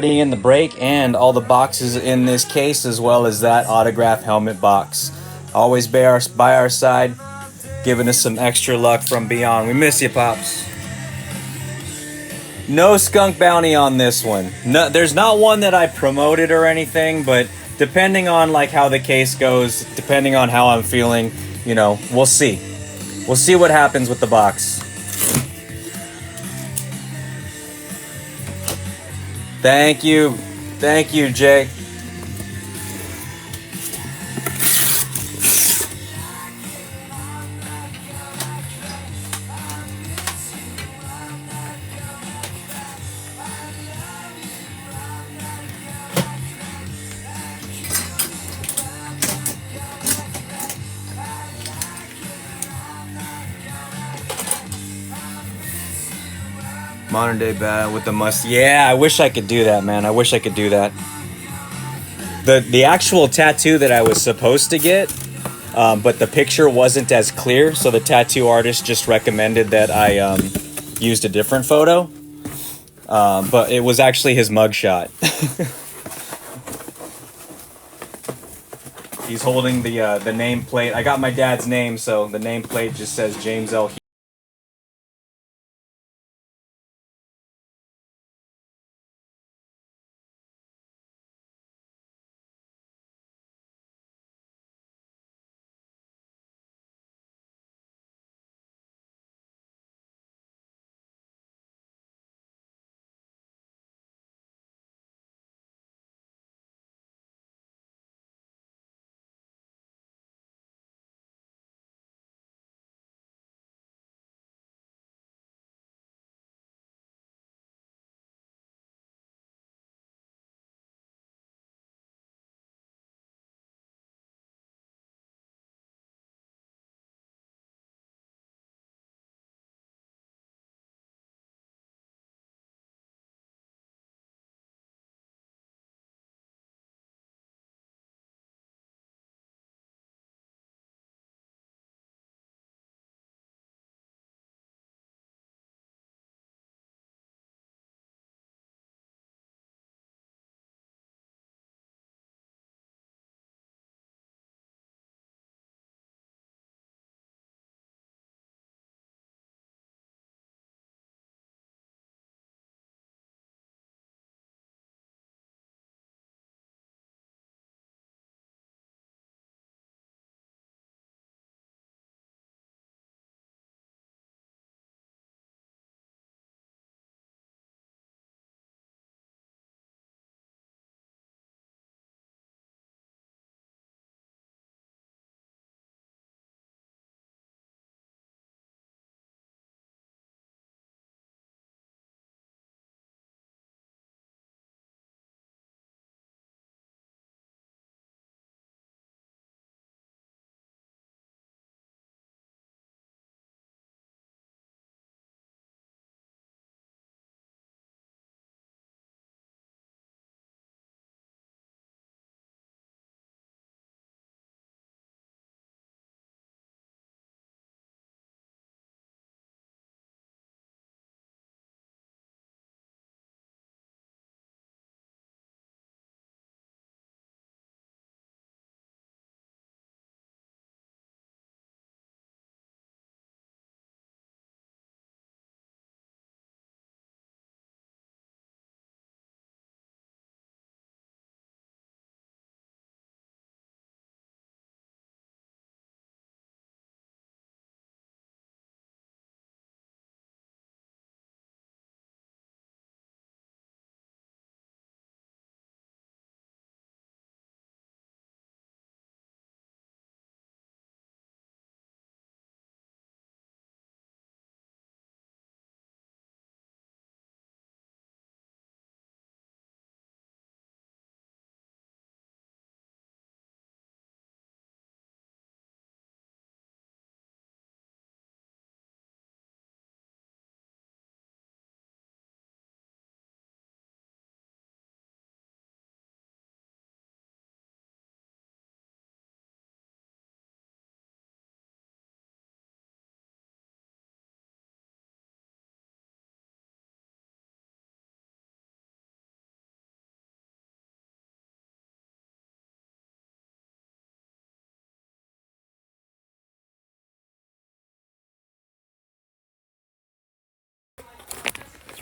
In the brake and all the boxes in this case, as well as that autograph helmet box. Always by our side, giving us some extra luck from beyond. We miss you, Pops. No skunk bounty on this one. No, there's not one that I promoted or anything, but depending on like how the case goes, depending on how I'm feeling, we'll see. We'll see what happens with the box. Thank you. Thank you, Jay. Modern day bad with the must. Yeah, I wish I could do that, man. I wish I could do that. The actual tattoo that I was supposed to get, but the picture wasn't as clear, so the tattoo artist just recommended that I used a different photo. But it was actually his mugshot. He's holding the nameplate. I got my dad's name, so the nameplate just says James L.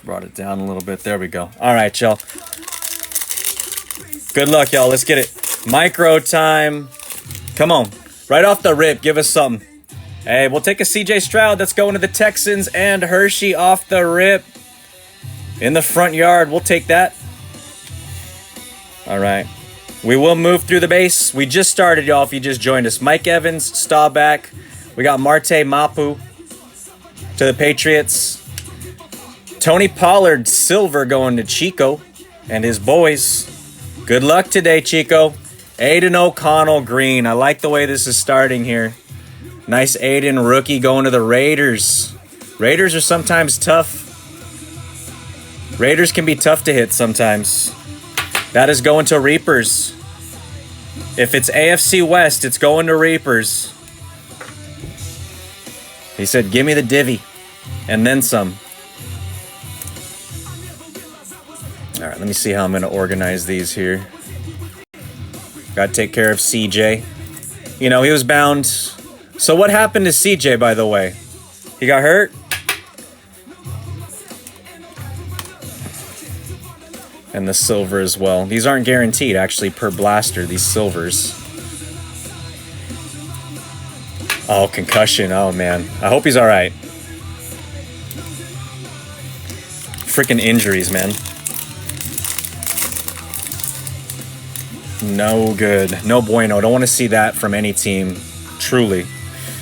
Brought it down a little bit. There we go. All right, y'all. Good luck, y'all. Let's get it. Micro time. Come on. Right off the rip, give us something. Hey, we'll take a CJ Stroud. That's going to the Texans, and Hershey off the rip. In the front yard. We'll take that. All right. We will move through the base. We just started, y'all, if you just joined us. Mike Evans, Staubach. We got Marte Mapu to the Patriots. Tony Pollard, silver, going to Chico and his boys. Good luck today, Chico. Aiden O'Connell, green. I like the way this is starting here. Nice Aiden rookie going to the Raiders. Raiders are sometimes tough. Raiders can be tough to hit sometimes. That is going to Reapers. If it's AFC West, it's going to Reapers. He said, give me the divvy. And then some. All right, let me see how I'm going to organize these here. Got to take care of CJ. You know, he was bound. So what happened to CJ, by the way? He got hurt? And the silver as well. These aren't guaranteed, actually, per blaster, these silvers. Oh, concussion. Oh, man. I hope he's all right. Freaking injuries, man. No good. No bueno. Don't want to see that from any team. Truly.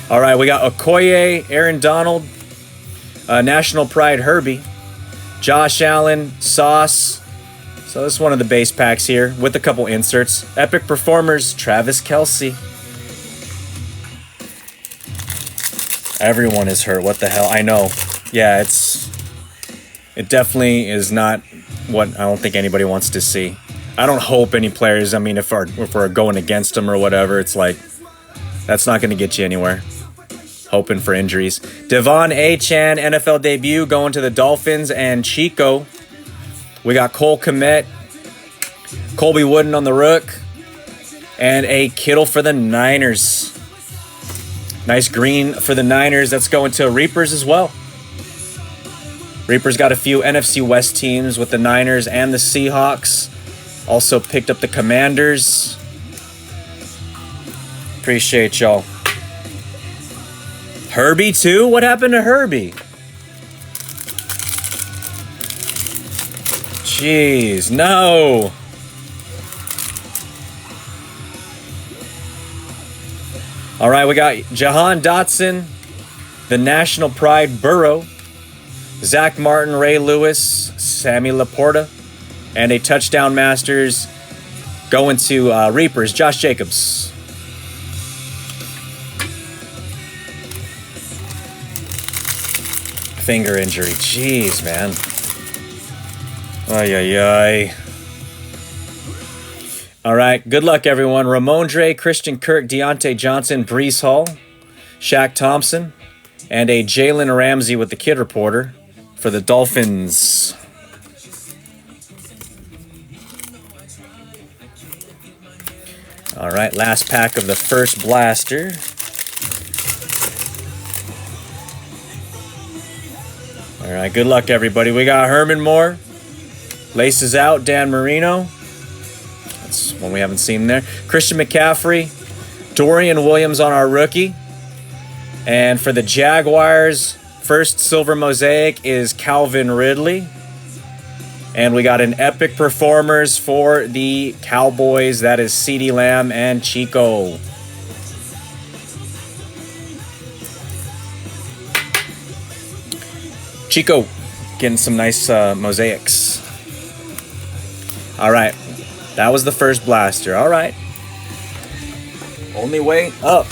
All right, we got Okoye, Aaron Donald, National Pride Herbie, Josh Allen, Sauce. So this is one of the base packs here with a couple inserts. Epic Performers, Travis Kelce. Everyone is hurt. What the hell? I know. Yeah, it definitely is not what I don't think anybody wants to see. I don't hope any players, I mean, if we're going against them or whatever, it's like, that's not going to get you anywhere. Hoping for injuries. Devon Achane, NFL debut, going to the Dolphins, and Chico. We got Cole Kmet, Colby Wooden on the Rook, and a Kittle for the Niners. Nice green for the Niners. That's going to Reapers as well. Reapers got a few NFC West teams with the Niners and the Seahawks. Also picked up the Commanders. Appreciate y'all. Herbie too? What happened to Herbie? Jeez, no. All right, we got Jahan Dotson, the National Pride Burrow, Zach Martin, Ray Lewis, Sammy Laporta, and a Touchdown Masters going to Reapers, Josh Jacobs. Finger injury. Jeez, man. Ay, ay, ay. All right. Good luck, everyone. Ramondre, Christian Kirk, Deontay Johnson, Breece Hall, Shaq Thompson, and a Jalen Ramsey with the Kid Reporter for the Dolphins. All right. Last pack of the first blaster. All right, good luck, everybody. We got Herman Moore. Laces out, Dan Marino. That's one we haven't seen there. Christian McCaffrey. Dorian Williams on our rookie. And for the Jaguars, first silver mosaic is Calvin Ridley. And we got an Epic Performers for the Cowboys. That is CeeDee Lamb and Chico. Chico, getting some nice mosaics. All right, that was the first blaster. All right, only way up.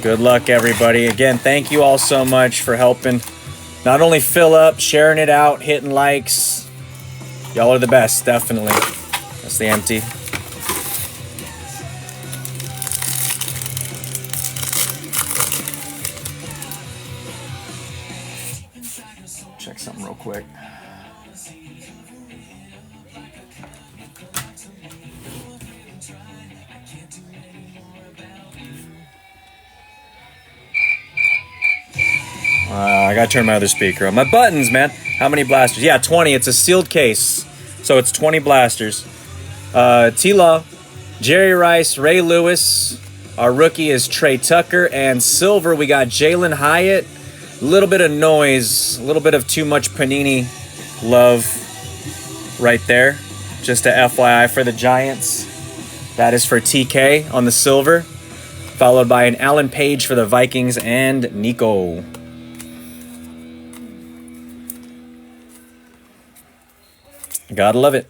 Good luck, everybody. Again, thank you all so much for helping. Not only fill up, sharing it out, hitting likes. Y'all are the best, definitely. That's the empty. Check something real quick. I gotta turn my other speaker on. My buttons, man. How many blasters? Yeah, 20. It's a sealed case, so it's 20 blasters. T-Law, Jerry Rice, Ray Lewis. Our rookie is Trey Tucker. And silver, we got Jalen Hyatt. A little bit of noise, a little bit of too much Panini love right there. Just a FYI for the Giants. That is for TK on the silver. Followed by an Alan Page for the Vikings and Nico. Gotta love it.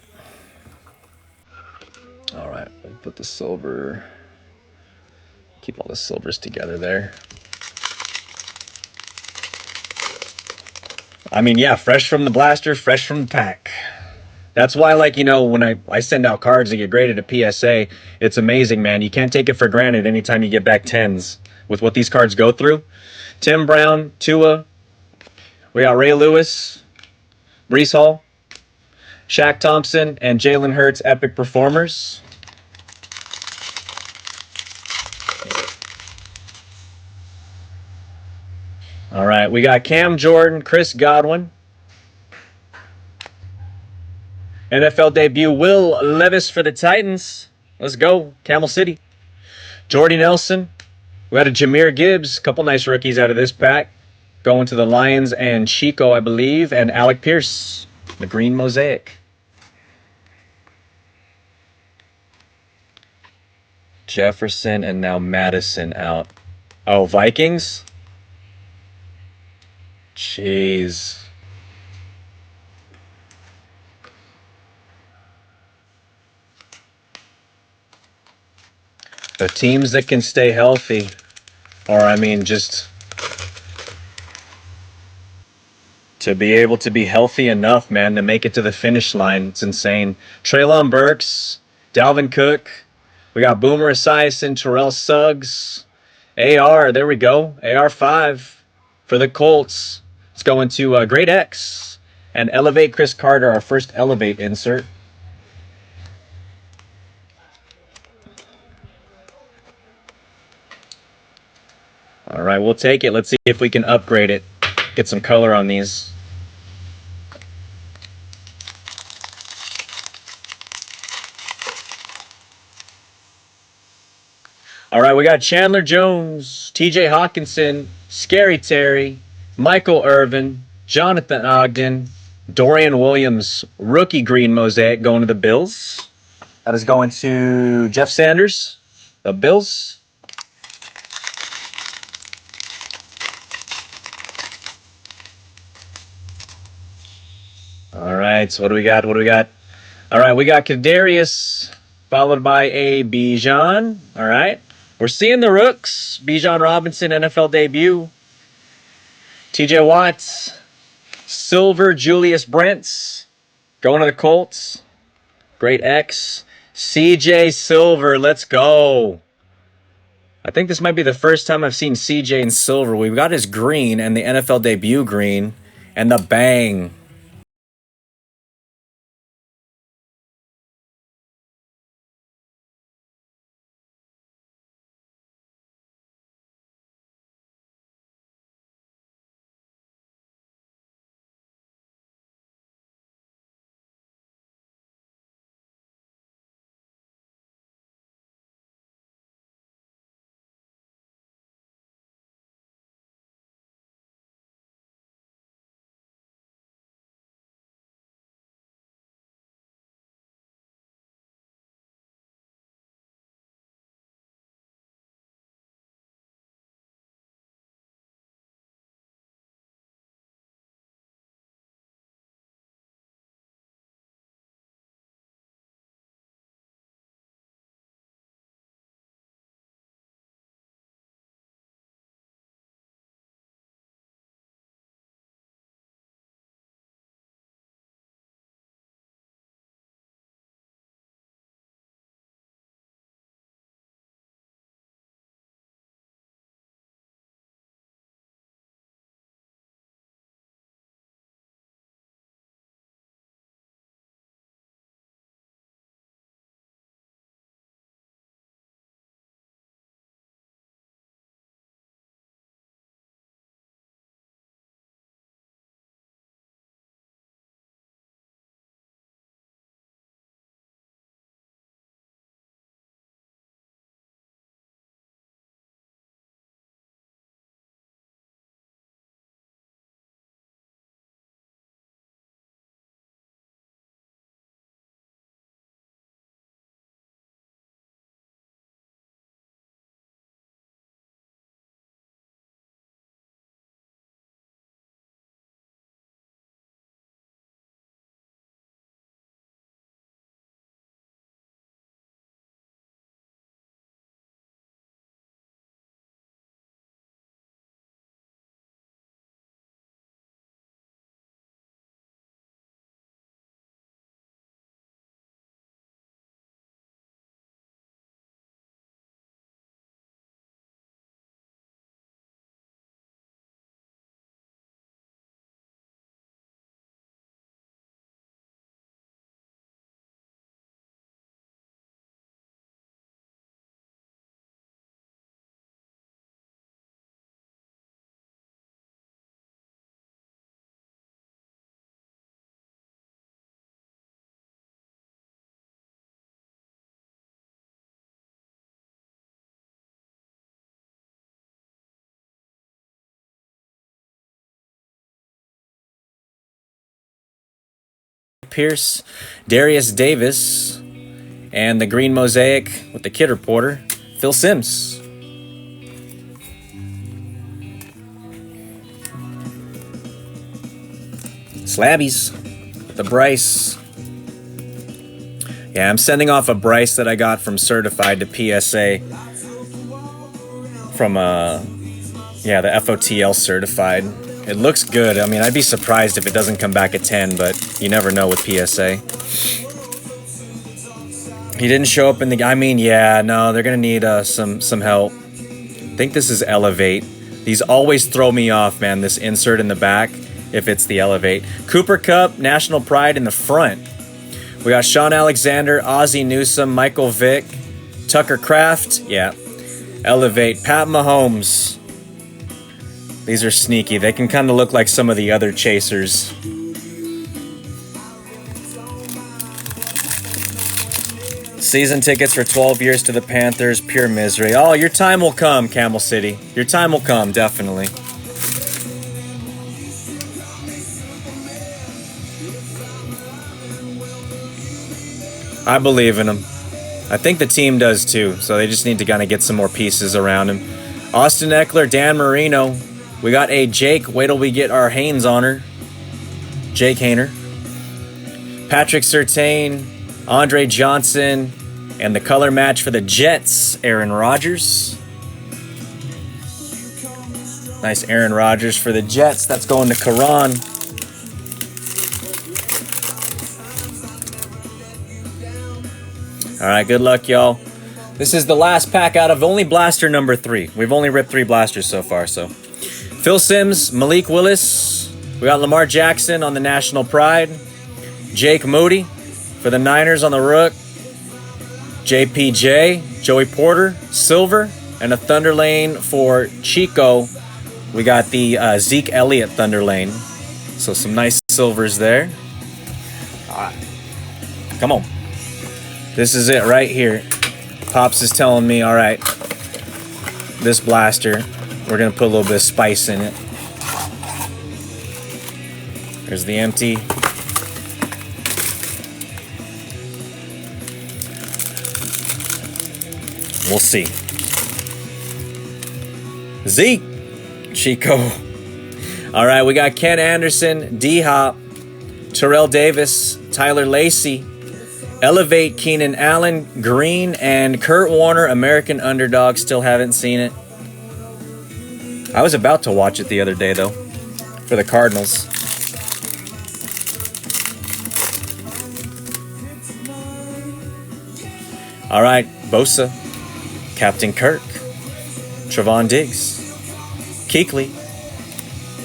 All right, we'll put the silver, keep all the silvers together there. I mean, yeah, fresh from the blaster, fresh from the pack. That's why, like, you know, when I send out cards that get graded at PSA, it's amazing, man. You can't take it for granted anytime you get back 10s with what these cards go through. Tim Brown, Tua, we got Ray Lewis, Brees Hall, Shaq Thompson, and Jalen Hurts, epic performers. All right, we got Cam Jordan, Chris Godwin. NFL debut, Will Levis for the Titans. Let's go, Camel City. Jordy Nelson. We got a Jahmyr Gibbs. Couple nice rookies out of this pack. Going to the Lions and Chico, I believe, and Alec Pierce, the green Mosaic. Jefferson and now Madison out. Oh, Vikings? Jeez. The teams that can stay healthy, or I mean, just to be able to be healthy enough, man, to make it to the finish line. It's insane. Treylon Burks, Dalvin Cook. We got Boomer Esiason, Terrell Suggs. AR, there we go. AR5 for the Colts. It's going to Great X and Elevate Chris Carter, our first Elevate insert. All right, we'll take it. Let's see if we can upgrade it. Get some color on these. All right, we got Chandler Jones, TJ Hawkinson, Scary Terry, Michael Irvin, Jonathan Ogden, Dorian Williams, rookie green Mosaic going to the Bills. That is going to Jeff Sanders, the Bills. All right, so what do we got? What do we got? All right, we got Kadarius, followed by a Bijan. All right, we're seeing the rooks. Bijan Robinson, NFL debut. TJ Watts, silver Julius Brents, going to the Colts. Great X. CJ Silver, let's go. I think this might be the first time I've seen CJ in silver. We've got his green and the NFL debut green and the bang. Pierce, Darius Davis, and the green Mosaic with the kid reporter, Phil Simms. Slabbies with the Bryce. Yeah, I'm sending off a Bryce that I got from Certified to PSA from the FOTL Certified. It looks good. I mean, I'd be surprised if it doesn't come back at 10, but you never know with PSA. He didn't show up in the... I mean, yeah, no, they're going to need some help. I think this is Elevate. These always throw me off, man, this insert in the back, if it's the Elevate. Cooper Kupp, National Pride in the front. We got Sean Alexander, Ozzie Newsome, Michael Vick, Tucker Kraft, yeah. Elevate, Pat Mahomes. These are sneaky. They can kind of look like some of the other chasers. Season tickets for 12 years to the Panthers, pure misery. Oh, your time will come, Camel City. Your time will come, definitely. I believe in him. I think the team does too, so they just need to kind of get some more pieces around him. Austin Eckler, Dan Marino. We got a Jake. Wait till we get our Haynes honor. Jake Hayner. Patrick Surtain, Andre Johnson, and the color match for the Jets, Aaron Rodgers. Nice Aaron Rodgers for the Jets. That's going to Karan. All right, good luck, y'all. This is the last pack out of only blaster number 3. We've only ripped 3 blasters so far, so. Phil Simms, Malik Willis. We got Lamar Jackson on the National Pride. Jake Moody for the Niners on the Rook. JPJ, Joey Porter, Silver, and a Thunder Lane for Chico. We got the Zeke Elliott Thunder Lane. So some nice silvers there. All right. Come on. This is it right here. Pops is telling me, all right, this blaster, we're going to put a little bit of spice in it. There's the empty. We'll see. Zeke. Chico. All right, we got Ken Anderson, D-Hop, Terrell Davis, Tyler Lacey, Elevate, Keenan Allen, Green, and Kurt Warner, American Underdog. Still haven't seen it. I was about to watch it the other day, though, for the Cardinals. All right, Bosa, Captain Kirk, Trevon Diggs, Kuechly,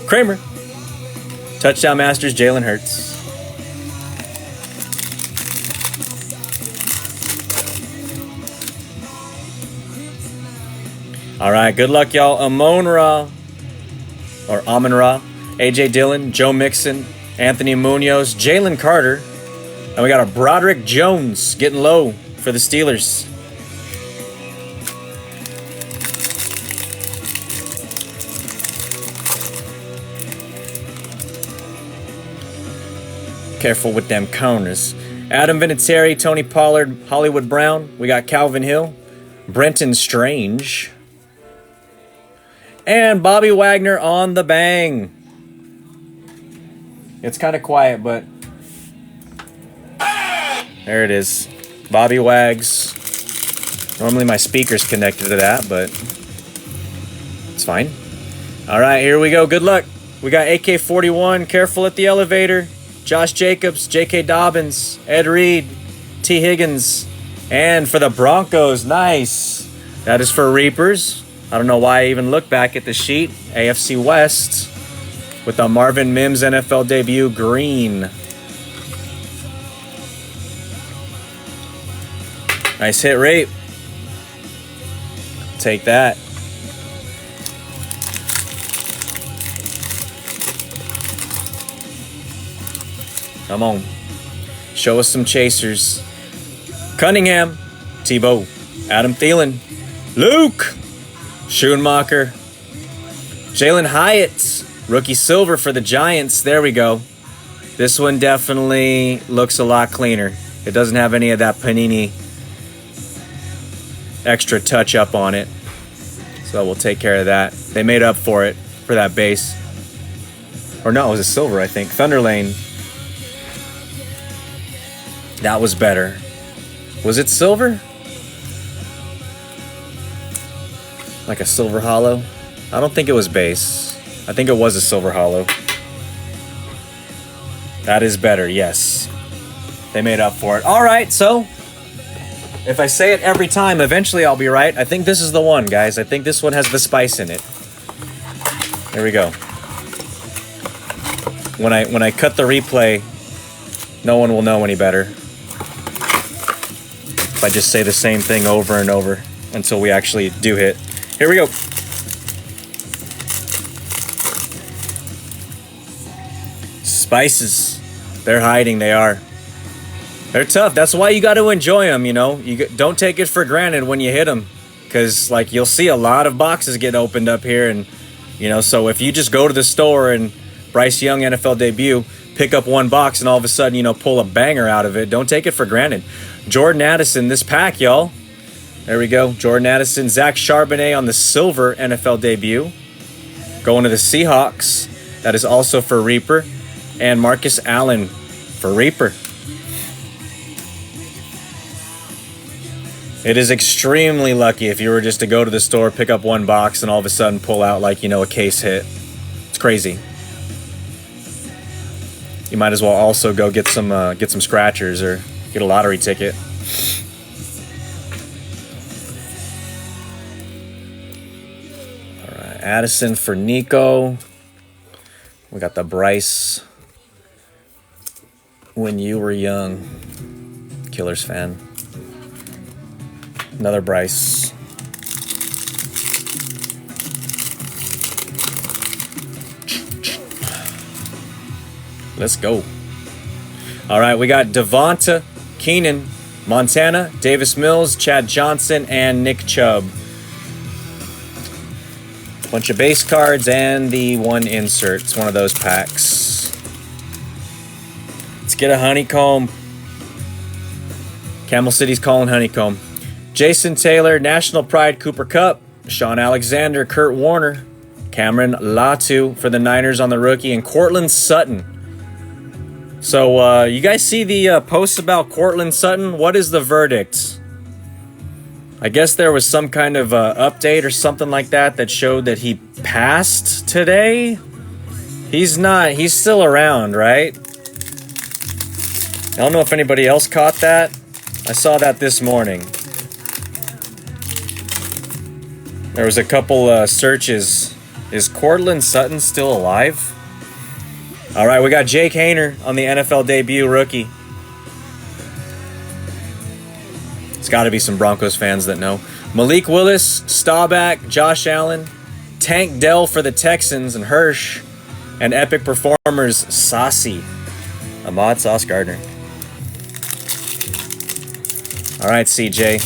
Kramer, Touchdown Masters, Jalen Hurts. All right, good luck, y'all. Amon-Ra, AJ Dillon, Joe Mixon, Anthony Munoz, Jalen Carter, and we got a Broderick Jones getting low for the Steelers. Careful with them corners. Adam Vinatieri, Tony Pollard, Hollywood Brown. We got Calvin Hill, Brenton Strange, and Bobby Wagner on the bang. It's kind of quiet, but there it is. Bobby Wags. Normally my speaker's connected to that, but it's fine. All right, here we go. Good luck. We got AK-41, Careful at the Elevator, Josh Jacobs, J.K. Dobbins, Ed Reed, T. Higgins, and for the Broncos, nice. That is for Reapers. I don't know why I even looked back at the sheet. AFC West with the Marvin Mims NFL debut, green. Nice hit rate. Take that. Come on. Show us some chasers. Cunningham, Tebow, Adam Thielen, Luke, Schoonmaker, Jalen Hyatt, rookie silver for the Giants. There we go. This one definitely looks a lot cleaner. It doesn't have any of that Panini extra touch up on it. So we'll take care of that. They made up for it, for that base. Or no, it was a silver, I think. Thunder Lane. That was better. Was it silver? Like a silver hollow? I don't think it was base. I think it was a silver hollow. That is better, yes. They made up for it. All right, so if I say it every time, eventually I'll be right. I think this is the one, guys. I think this one has the spice in it. There we go. When I cut the replay, no one will know any better. If I just say the same thing over and over until we actually do hit. Here we go. Spices. They're hiding, they are. They're tough. That's why you got to enjoy them, you know. Don't take it for granted when you hit them. Because, like, you'll see a lot of boxes get opened up here. And, you know, so if you just go to the store and Bryce Young NFL debut, pick up one box and all of a sudden, you know, pull a banger out of it, don't take it for granted. Jordan Addison, this pack, y'all. There we go. Jordan Addison, Zach Charbonnet on the silver NFL debut. Going to the Seahawks. That is also for Reaper. And Marcus Allen for Reaper. It is extremely lucky if you were just to go to the store, pick up one box, and all of a sudden pull out, like, you know, a case hit. It's crazy. You might as well also go get some scratchers or get a lottery ticket. All right, Addison for Nico. We got the Bryce. When you were young, Killers fan. Another Bryce. Let's go. All right, we got Devonta, Keenan, Montana, Davis Mills, Chad Johnson, and Nick Chubb. Bunch of base cards and the one insert. It's one of those packs. Let's get a honeycomb. Camel City's calling honeycomb. Jason Taylor, National Pride Cooper Cup. Sean Alexander, Kurt Warner. Cameron Latu for the Niners on the rookie. And Cortland Sutton. So, you guys see the posts about Cortland Sutton? What is the verdict? I guess there was some kind of update or something like that showed that he passed today. He's not. He's still around, right? I don't know if anybody else caught that. I saw that this morning. There was a couple searches. Is Cortland Sutton still alive? All right, we got Jake Haener on the NFL debut rookie. It's got to be some Broncos fans that know. Malik Willis, Staubach, Josh Allen, Tank Dell for the Texans, and Hirsch, and Epic Performers, Saucy, Ahmad Sauce Gardner. All right, CJ.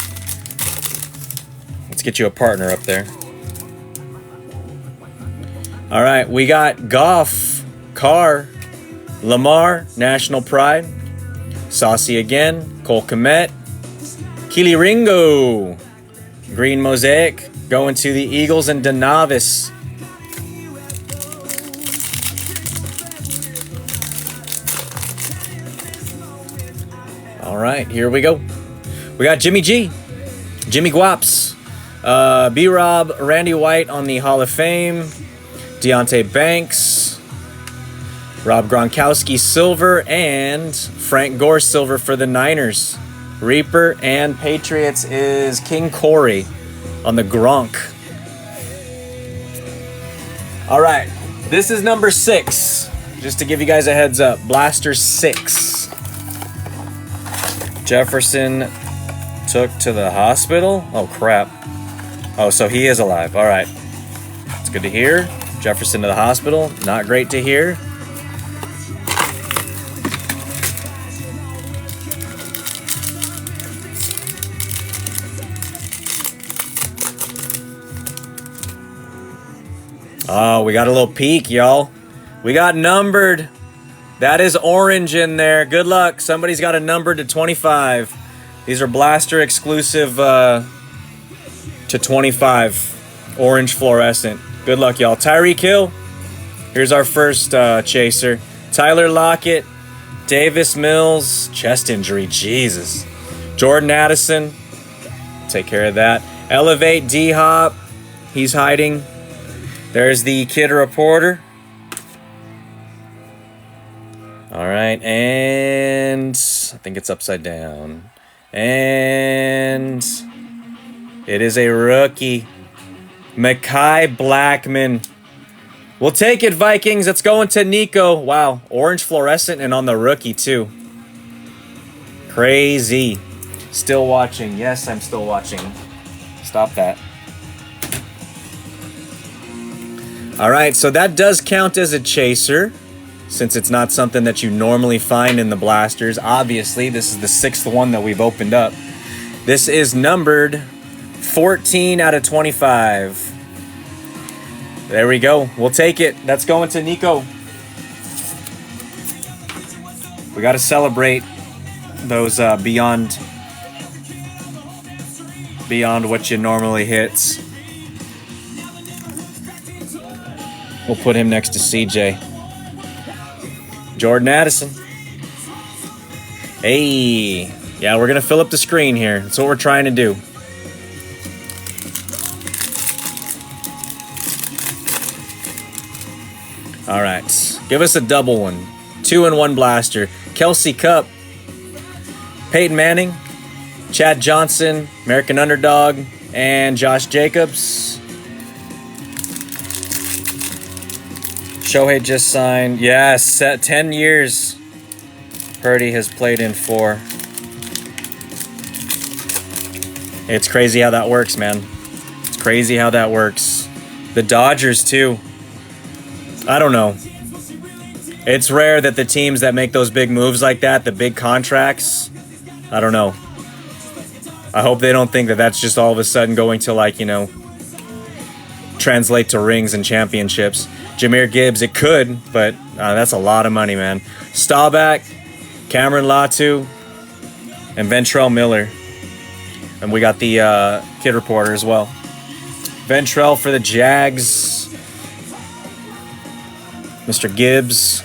Let's get you a partner up there. All right, we got Goff, Carr, Lamar, National Pride, Saucy again, Cole Kmet, Keely Ringo, Green Mosaic, going to the Eagles, and Danavis. All right, here we go. We got Jimmy G, Jimmy Guaps, B-Rob, Randy White on the Hall of Fame, Deontay Banks, Rob Gronkowski silver, and Frank Gore silver for the Niners. Reaper and Patriots is King Corey on the Gronk. All right, this is number 6. Just to give you guys a heads up, Blaster 6. Jefferson took to the hospital? Oh, crap. Oh, so he is alive. All right. It's good to hear. Jefferson to the hospital. Not great to hear. Oh, we got a little peek, y'all. We got numbered That is orange in there. Good luck. Somebody's got a number to 25. These are blaster exclusive to 25. Orange fluorescent. Good luck, y'all. Tyreek Hill. Here's our first chaser. Tyler Lockett. Davis Mills. Chest injury. Jesus. Jordan Addison. Take care of that. Elevate D-Hop. He's hiding. There's the Kid Reporter. All right, and I think it's upside down. And it is a rookie. Mekhi Blackman. We'll take it, Vikings. It's going to Nico. Wow, orange fluorescent and on the rookie, too. Crazy. Still watching. Yes, I'm still watching. Stop that. All right, so that does count as a chaser, since it's not something that you normally find in the blasters. Obviously, this is the 6th one that we've opened up. This is numbered 14 out of 25. There we go. We'll take it. That's going to Nico. We got to celebrate those beyond what you normally hits. We'll put him next to CJ. Jordan Addison. Hey. Yeah, we're going to fill up the screen here. That's what we're trying to do. All right. Give us a double one. 2-in-1 blaster. Kelsey Cup. Peyton Manning. Chad Johnson. American Underdog. And Josh Jacobs. Shohei just signed. Yes, 10 years Purdy has played in for. It's crazy how that works, man. It's crazy how that works. The Dodgers, too. I don't know. It's rare that the teams that make those big moves like that, the big contracts, I don't know. I hope they don't think that that's just all of a sudden going to, like, you know, translate to rings and championships. Jahmyr Gibbs, it could, but that's a lot of money, man. Staubach, Cameron Latu, and Ventrell Miller. And we got the Kid Reporter as well. Ventrell for the Jags. Mr. Gibbs.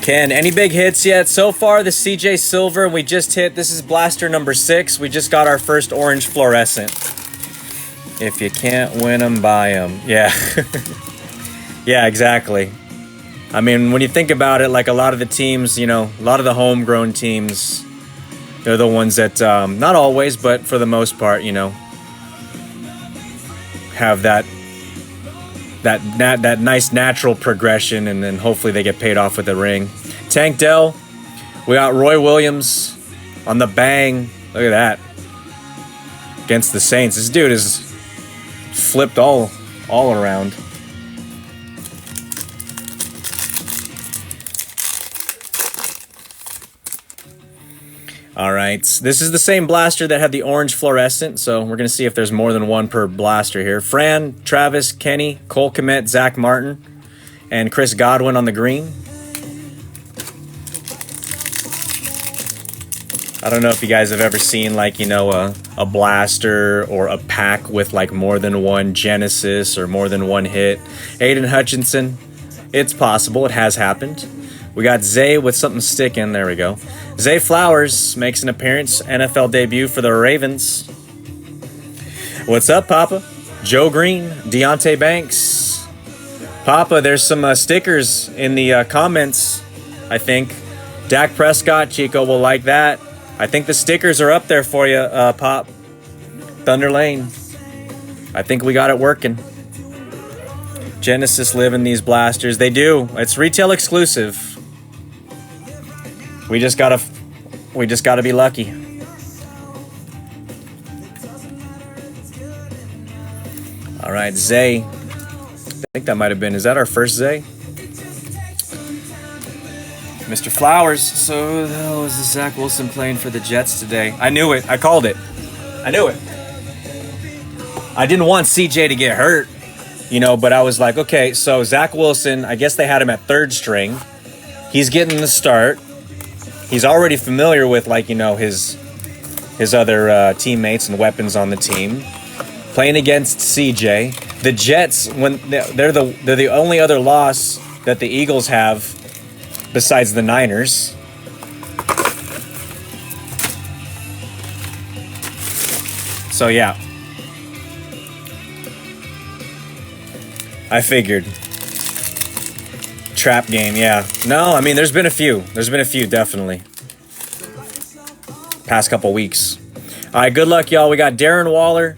Ken, any big hits yet? So far, the CJ Silver, we just hit. This is blaster number 6. We just got our first orange fluorescent. If you can't win them, buy them. Yeah. Yeah, exactly. I mean, when you think about it, like a lot of the teams, you know, a lot of the homegrown teams, they're the ones that, not always, but for the most part, you know, have that nice natural progression, and then hopefully they get paid off with a ring. Tank Dell, we got Roy Williams on the bang. Look at that. Against the Saints. This dude is flipped all around. All right, this is the same blaster that had the orange fluorescent, so we're going to see if there's more than one per blaster here. Fran, Travis, Kenny, Cole Kmet, Zach Martin, and Chris Godwin on the green. I don't know if you guys have ever seen, like, you know, a blaster or a pack with, like, more than one Genesis or more than one hit. Aiden Hutchinson, it's possible. It has happened. We got Zay with something sticking. There we go. Zay Flowers makes an appearance. NFL debut for the Ravens. What's up, Papa? Joe Green, Deontay Banks. Papa, there's some stickers in the comments, I think. Dak Prescott, Chico will like that. I think the stickers are up there for you, Pop. Thunder Lane. I think we got it working. Genesis live in these blasters. They do. It's retail exclusive. We just gotta be lucky. All right, Zay. I think that might have been. Is that our first Zay? Mr. Flowers. So, oh, is Zach Wilson playing for the Jets today? I knew it. I called it. I knew it. I didn't want CJ to get hurt. You know, but I was like, okay, so Zach Wilson, I guess they had him at third string. He's getting the start. He's already familiar with, like, you know, his other teammates and weapons on the team. Playing against CJ. The Jets, when they're the only other loss that the Eagles have besides the Niners. So yeah. I figured. Trap game, yeah. No, I mean, there's been a few. There's been a few, definitely. Past couple weeks. All right, good luck, y'all. We got Darren Waller,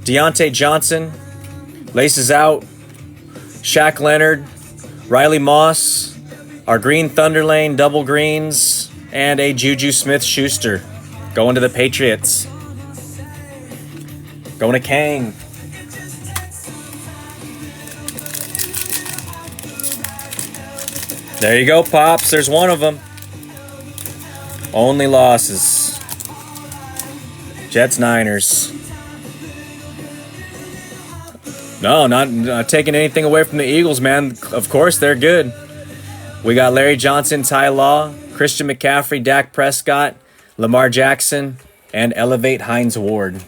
Deontay Johnson, Laces Out, Shaq Leonard, Riley Moss, our Green Thunder Lane double greens, and a Juju Smith-Schuster going to the Patriots. Going to Kang. There you go, Pops. There's one of them. Only losses. Jets, Niners. No, not taking anything away from the Eagles, man. Of course, they're good. We got Larry Johnson, Ty Law, Christian McCaffrey, Dak Prescott, Lamar Jackson, and Elevate Hines Ward.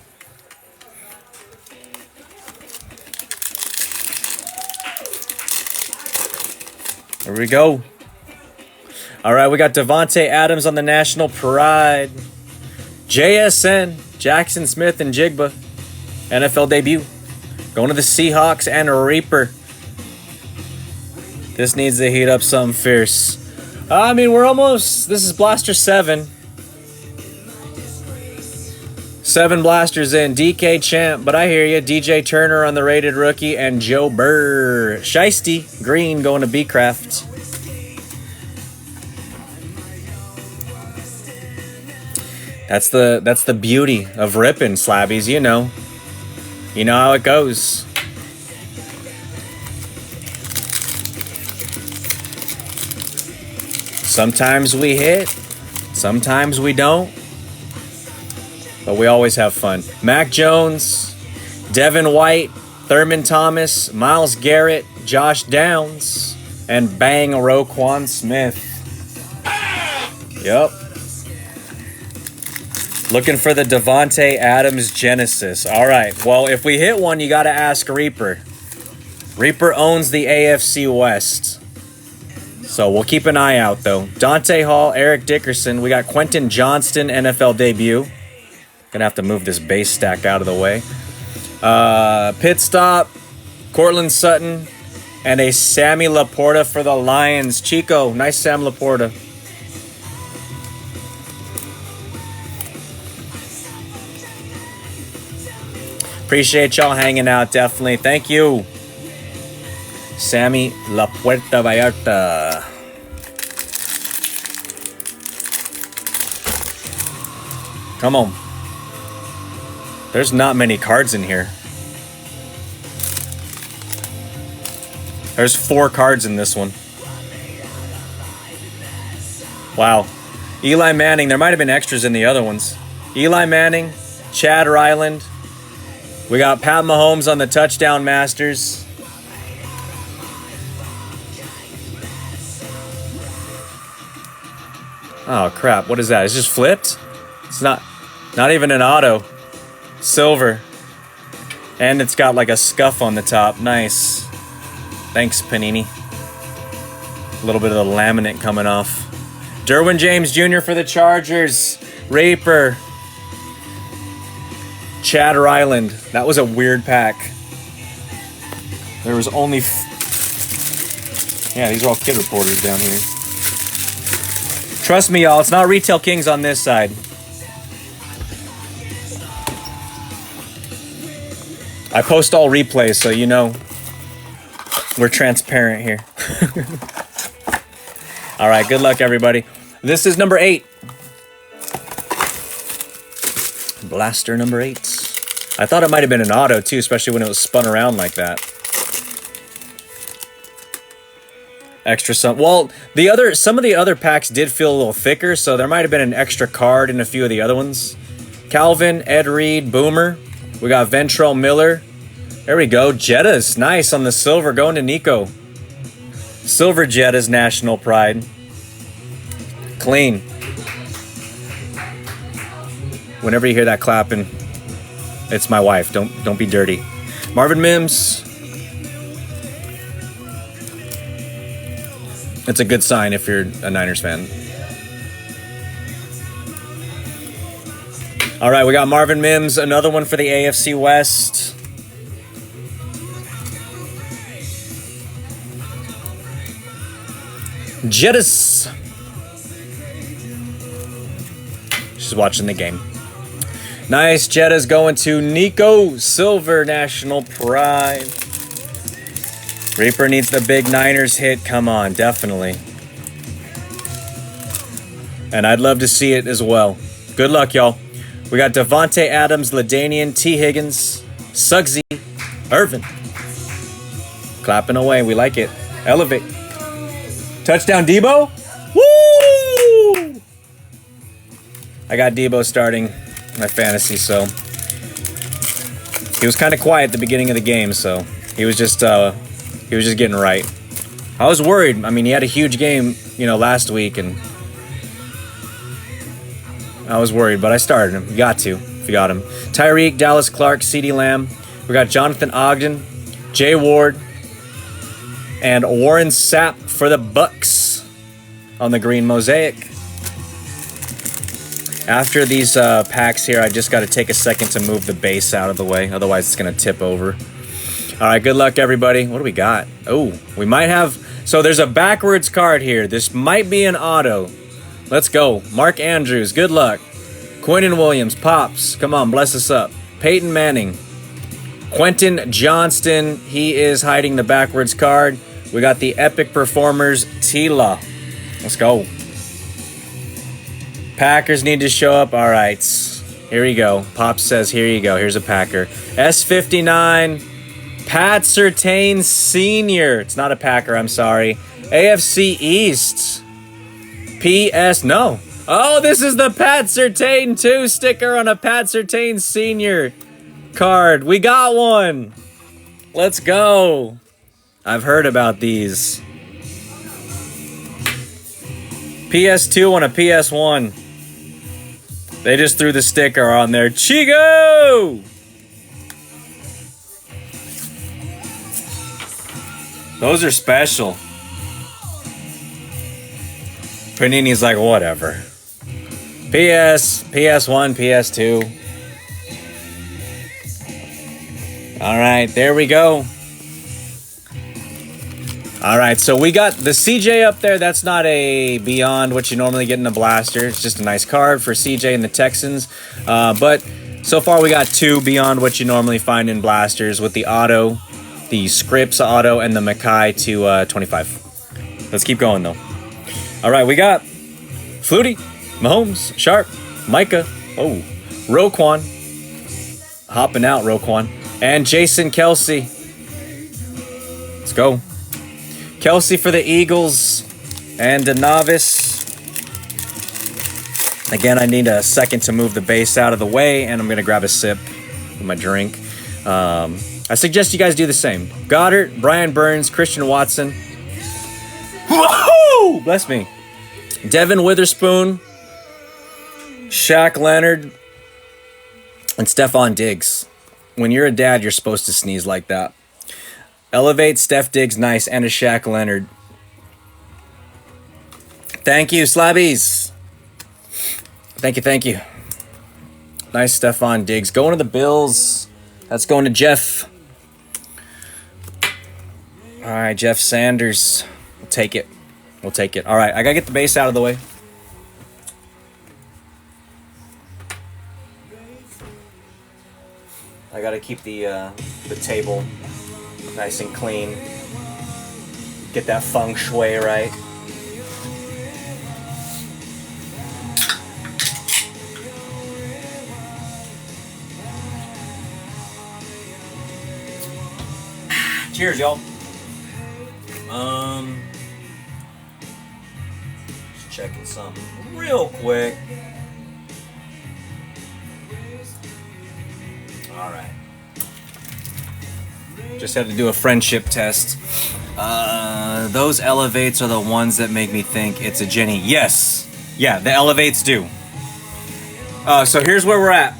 Here we go. All right, we got Devontae Adams on the National Pride. JSN, Jackson Smith and Jigba. NFL debut. Going to the Seahawks and Reaper. This needs to heat up something fierce. I mean, we're almost... This is Blaster 7. 7 blasters in. DK Champ, but I hear you. DJ Turner on the rated rookie and Joe Burr. Shiesty Green going to B-Craft. That's the beauty of ripping, Slabbies, you know. You know how it goes. Sometimes we hit, sometimes we don't. But we always have fun. Mac Jones, Devin White, Thurman Thomas, Myles Garrett, Josh Downs, and bang, Roquan Smith. Yep. Looking for the Devontae Adams Genesis. All right. Well, if we hit one, you got to ask Reaper. Reaper owns the AFC West. So we'll keep an eye out, though. Dante Hall, Eric Dickerson. We got Quentin Johnston, NFL debut. Gonna have to move this base stack out of the way. Pit Stop, Cortland Sutton, and a Sammy Laporta for the Lions. Chico, nice Sam Laporta. Appreciate y'all hanging out, definitely. Thank you. Sammy Lapuerta Vallarta. Come on. There's not many cards in here. There's 4 cards in this one. Wow. Eli Manning. There might have been extras in the other ones. Eli Manning, Chad Ryland. We got Pat Mahomes on the Touchdown Masters. Oh, crap. What is that? It's just flipped? It's not even an auto. Silver. And it's got like a scuff on the top. Nice. Thanks, Panini. A little bit of the laminate coming off. Derwin James Jr. for the Chargers. Raper. Chad Ryland. That was a weird pack. There was only... Yeah, these are all kid reporters down here. Trust me, y'all. It's not Retail Kings on this side. I post all replays, so you know we're transparent here. All right, good luck, everybody. This is number 8. Blaster number 8. I thought it might have been an auto, too, especially when it was spun around like that. Extra some. Well, some of the other packs did feel a little thicker, so there might have been an extra card in a few of the other ones. Calvin, Ed Reed, Boomer. We got Ventrell Miller, There we go. Jetta's nice on the silver, going to Nico. Silver Jetta's national pride. Clean. Whenever you hear that clapping, it's my wife. Don't be dirty. Marvin Mims. It's a good sign if you're a Niners fan. All right, we got Marvin Mims, another one for the AFC West. Jettis. She's watching the game. Nice. Jetta's going to Nico. Silver national pride. Reaper needs the big Niners hit. Come on, definitely. And I'd love to see it as well. Good luck, y'all. We got Devontae Adams, LaDainian, T. Higgins, Suggsy, Irvin. Clapping away. We like it. Elevate. Touchdown, Debo. Woo! I got Debo starting my fantasy, so he was kind of quiet at the beginning of the game, so he was just getting right. I was worried. I mean, he had a huge game, last week, and I was worried, but I started him. You got to, if you got him. Tyreek, Dallas Clark, CeeDee Lamb. We got Jonathan Ogden, Jay Ward, and Warren Sapp for the Bucks on the green Mosaic. After these packs here, I just got to take a second to move the base out of the way. Otherwise, it's going to tip over. All right, good luck, everybody. What do we got? Oh, we might have... So there's a backwards card here. This might be an auto. Let's go. Mark Andrews, good luck. Quinnen Williams, Pops, come on, bless us up. Peyton Manning. Quentin Johnston, he is hiding the backwards card. We got the Epic Performers, Tila. Let's go. Packers need to show up. All right, here we go. Pops says, here you go. Here's a Packer. S59, Pat Surtain Sr. It's not a Packer, I'm sorry. AFC East. PS, no. Oh, this is the Pat Surtain 2 sticker on a Pat Surtain Sr. card. We got one. Let's go. I've heard about these. PS2 on a PS1. They just threw the sticker on there. Chigo! Those are special. Panini's like, whatever. PS, PS1, PS2. All right, there we go. All right, so we got the CJ up there. That's not a beyond what you normally get in a blaster. It's just a nice card for CJ and the Texans. But so far we got two beyond what you normally find in blasters with the auto, the Scripps auto, and the Mackay to 25. Let's keep going, though. All right, we got Flutie, Mahomes, Sharp, Micah, Roquan. Hopping out, Roquan. And Jason Kelsey. Let's go. Kelsey for the Eagles and DeNavis. Again, I need a second to move the base out of the way, and I'm going to grab a sip of my drink. I suggest you guys do the same. Goddard, Brian Burns, Christian Watson. Whoa! Bless me. Devin Witherspoon, Shaq Leonard, and Stephon Diggs. When you're a dad, you're supposed to sneeze like that. Elevate, Steph Diggs, nice, and a Shaq Leonard. Thank you, Slabbies. Thank you. Nice Stephon Diggs. Going to the Bills. That's going to Jeff. All right, Jeff Sanders. We'll take it. All right, I got to get the base out of the way. I got to keep the table nice and clean. Get that feng shui right. Cheers, y'all. Just checking something real quick. All right. Just had to do a friendship test. Those elevates are the ones that make me think it's a Jenny. Yes. Yeah, the elevates do. So here's where we're at.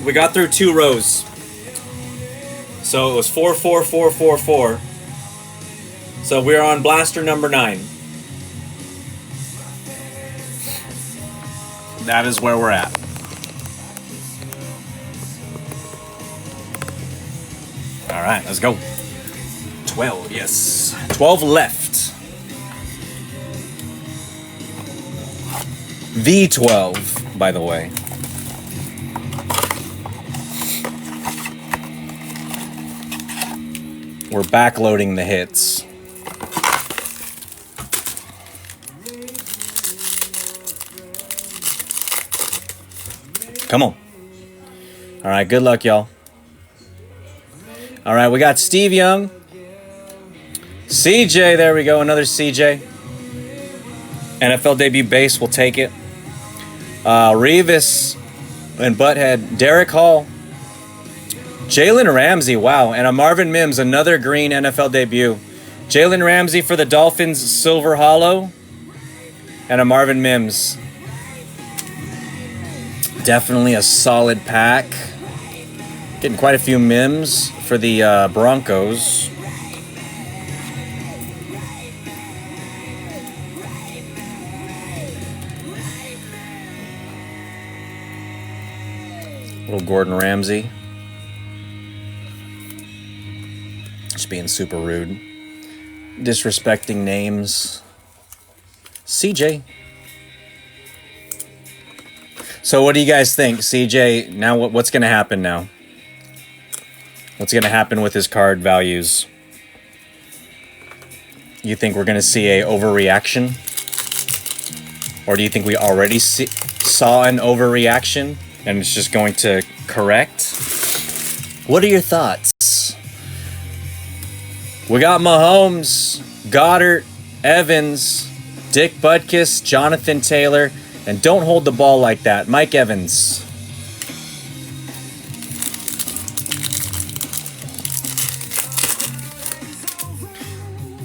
We got through 2 rows. So it was 4, 4, 4, 4, 4. So we're on blaster number 9. That is where we're at. All right, let's go. 12, yes. 12 left. V12, by the way. We're backloading the hits. Come on. All right, good luck, y'all. All right, we got Steve Young. CJ, there we go, another CJ. NFL debut base, we'll take it. Revis and Butthead. Derek Hall. Jalen Ramsey, wow. And a Marvin Mims, another green NFL debut. Jalen Ramsey for the Dolphins, Silver Hollow. And a Marvin Mims. Definitely a solid pack. Getting quite a few Mims for the Broncos. Little Gordon Ramsay. Just being super rude. Disrespecting names. CJ. So what do you guys think? CJ, now what's going to happen now? What's going to happen with his card values? You think we're going to see a overreaction? Or do you think we already saw an overreaction and it's just going to correct? What are your thoughts? We got Mahomes, Goddard, Evans, Dick Butkus, Jonathan Taylor, and don't hold the ball like that, Mike Evans.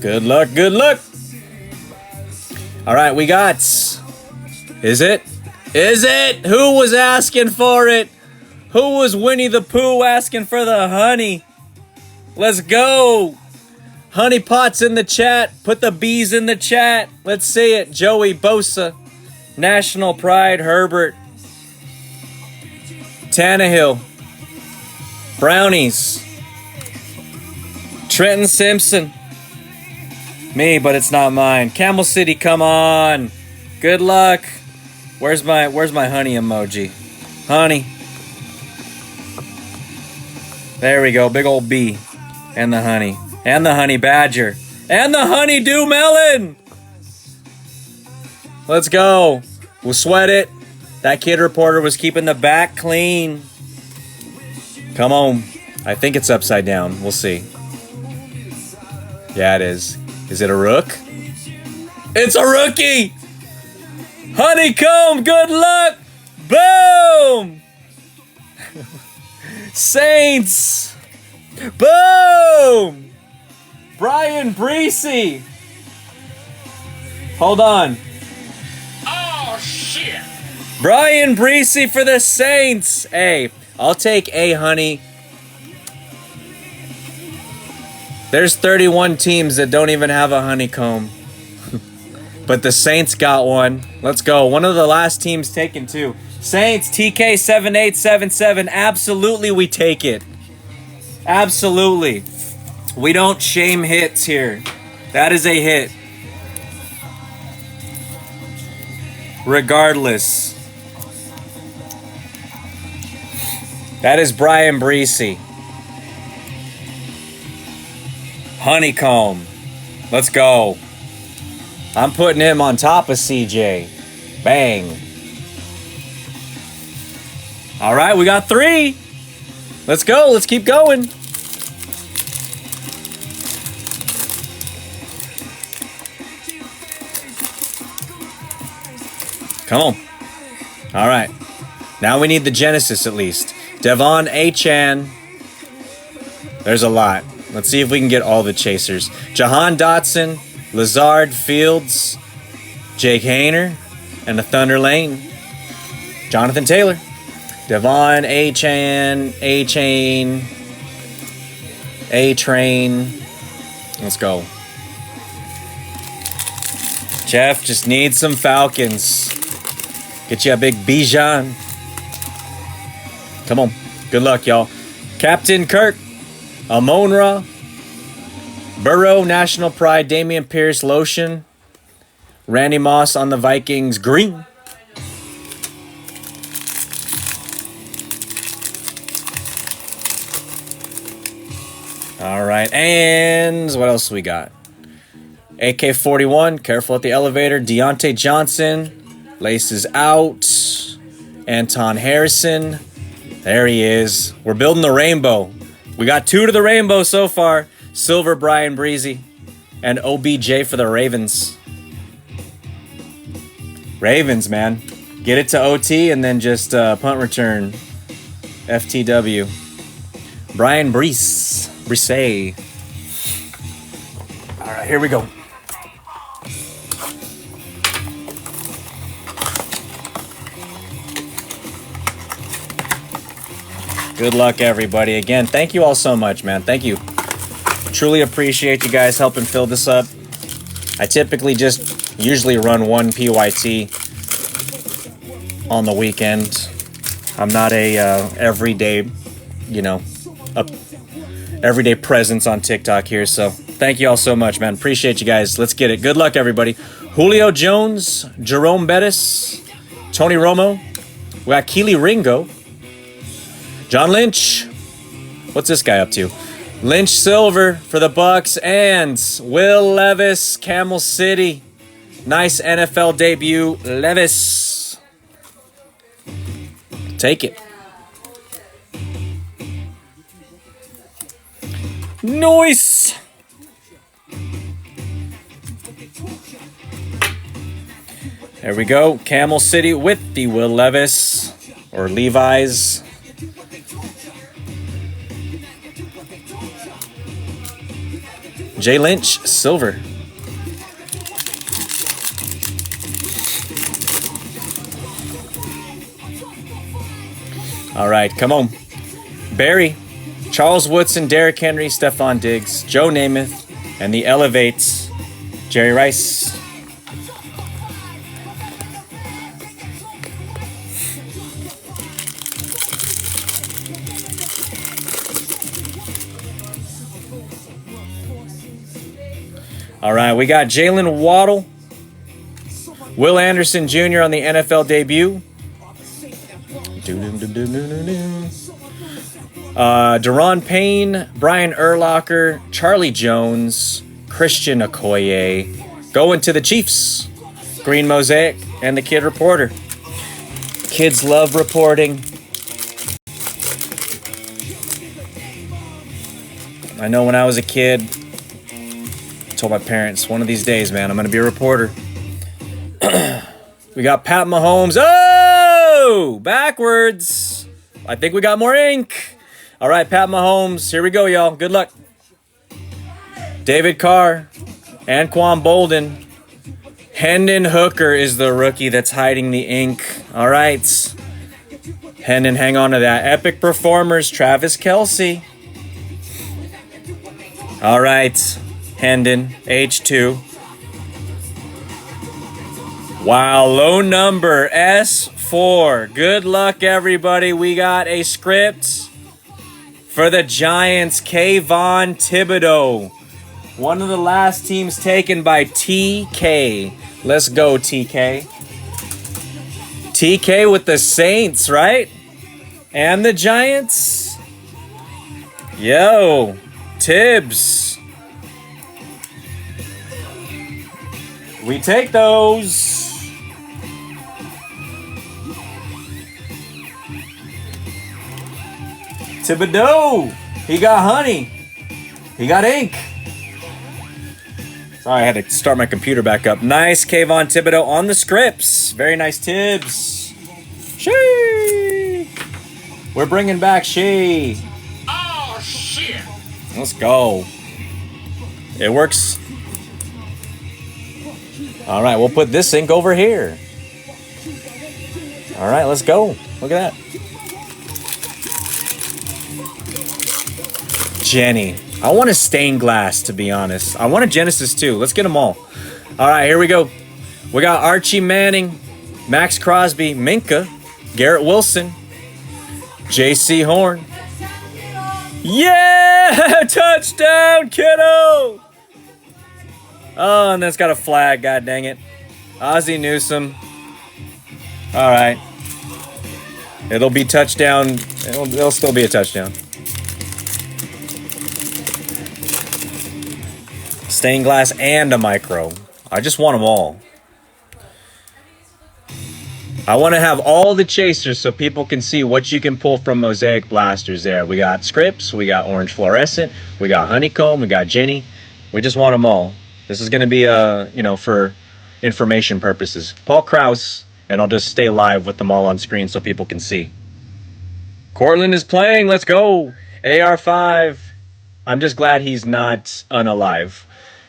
Good luck, good luck. All right, we got... Is it? Is it? Who was asking for it? Who was Winnie the Pooh asking for the honey? Let's go. Honey Pot's in the chat. Put the bees in the chat. Let's see it. Joey Bosa. National Pride. Herbert. Tannehill. Brownies. Trenton Simpson. Me, but it's not mine. Camel City, come on. Good luck. Where's my honey emoji? Honey. There we go. Big old bee. And the honey. And the honey badger. And the honeydew melon. Let's go. We'll sweat it. That kid reporter was keeping the back clean. Come on. I think it's upside down. We'll see. Yeah, it is. Is it a rook? It's a rookie! Honeycomb, good luck! Boom! Saints! Boom! Brian Breesy! Hold on. Oh, shit! Brian Breesy for the Saints! Hey, I'll take a honey. There's 31 teams that don't even have a honeycomb. But the Saints got one. Let's go. One of the last teams taken too. Saints, TK7877. Absolutely, we take it. Absolutely. We don't shame hits here. That is a hit. Regardless. That is Brian Breesy. Honeycomb. Let's go. I'm putting him on top of CJ. Bang. All right, we got 3. Let's go. Let's keep going. Come on. All right. Now we need the Genesis at least. Devon Achan. There's a lot. Let's see if we can get all the chasers. Jahan Dotson, Lazard Fields, Jake Hayner, and the Thunder Lane. Jonathan Taylor. Devon A-Train. Let's go. Jeff just needs some Falcons. Get you a big Bijan. Come on. Good luck, y'all. Captain Kirk. Amon-Ra. Burrow, National Pride. Damian Pierce, Lotion. Randy Moss on the Vikings, green. All right, and what else we got? AK-41, careful at the elevator. Deontay Johnson, laces out. Anton Harrison, there he is. We're building the rainbow. We got 2 to the rainbow so far. Silver Brian Breezy and OBJ for the Ravens. Ravens, man. Get it to OT and then just punt return. FTW. Brian Brise. All right, here we go. Good luck, everybody. Again, thank you all so much, man. Thank you. Truly appreciate you guys helping fill this up. I typically just usually run 1 PYT on the weekend. I'm not a everyday, everyday presence on TikTok here. So thank you all so much, man. Appreciate you guys. Let's get it. Good luck, everybody. Julio Jones, Jerome Bettis, Tony Romo. We got Keely Ringo, John Lynch. What's this guy up to? Lynch Silver for the Bucks and Will Levis, Camel City. Nice NFL debut, Levis. Take it. Nice. There we go. Camel City with the Will Levis or Levi's. Jay Lynch, silver. All right, come on. Barry, Charles Woodson, Derrick Henry, Stephon Diggs, Joe Namath, and the Elevates, Jerry Rice. All right, we got Jalen Waddle, Will Anderson Jr. on the NFL debut. Deron Payne, Brian Urlacher, Charlie Jones, Christian Okoye. Going to the Chiefs. Green Mosaic and the Kid Reporter. Kids love reporting. I know when I was a kid, I told my parents, one of these days, man, I'm going to be a reporter. We got Pat Mahomes. Oh! Backwards. I think we got more ink. All right, Pat Mahomes. Here we go, y'all. Good luck. David Carr. Anquan Bolden. Hendon Hooker is the rookie that's hiding the ink. All right. Hendon, hang on to that. Epic Performers. Travis Kelce. All right. Hendon. H2. Wow, low number, S4. Good luck, everybody. We got a script for the Giants, Kayvon Thibodeau. One of the last teams taken by TK. Let's go, TK. TK with the Saints, right? And the Giants. Yo, Tibbs. We take those. Thibodeau. He got honey. He got ink. Sorry, I had to start my computer back up. Nice Kayvon Thibodeau on the scripts. Very nice Tibbs. Shee. We're bringing back Shee. Oh, shit. Let's go. It works. All right, we'll put this ink over here. All right, let's go. Look at that. Jenny. I want a stained glass, to be honest. I want a Genesis too. Let's get them all. All right, here we go. We got Archie Manning, Max Crosby, Minka, Garrett Wilson, J.C. Horn. Yeah! Touchdown, kiddo! Oh, and that's got a flag, god dang it. Ozzie Newsome. All right. It'll be touchdown. It'll still be a touchdown. Stained glass and a micro. I just want them all. I want to have all the chasers so people can see what you can pull from Mosaic blasters there. We got Scripps, we got Orange Fluorescent, we got Honeycomb, we got Jenny. We just want them all. This is going to be, for information purposes. Paul Krause, and I'll just stay live with them all on screen so people can see. Cortland is playing. Let's go. AR5. I'm just glad he's not unalive.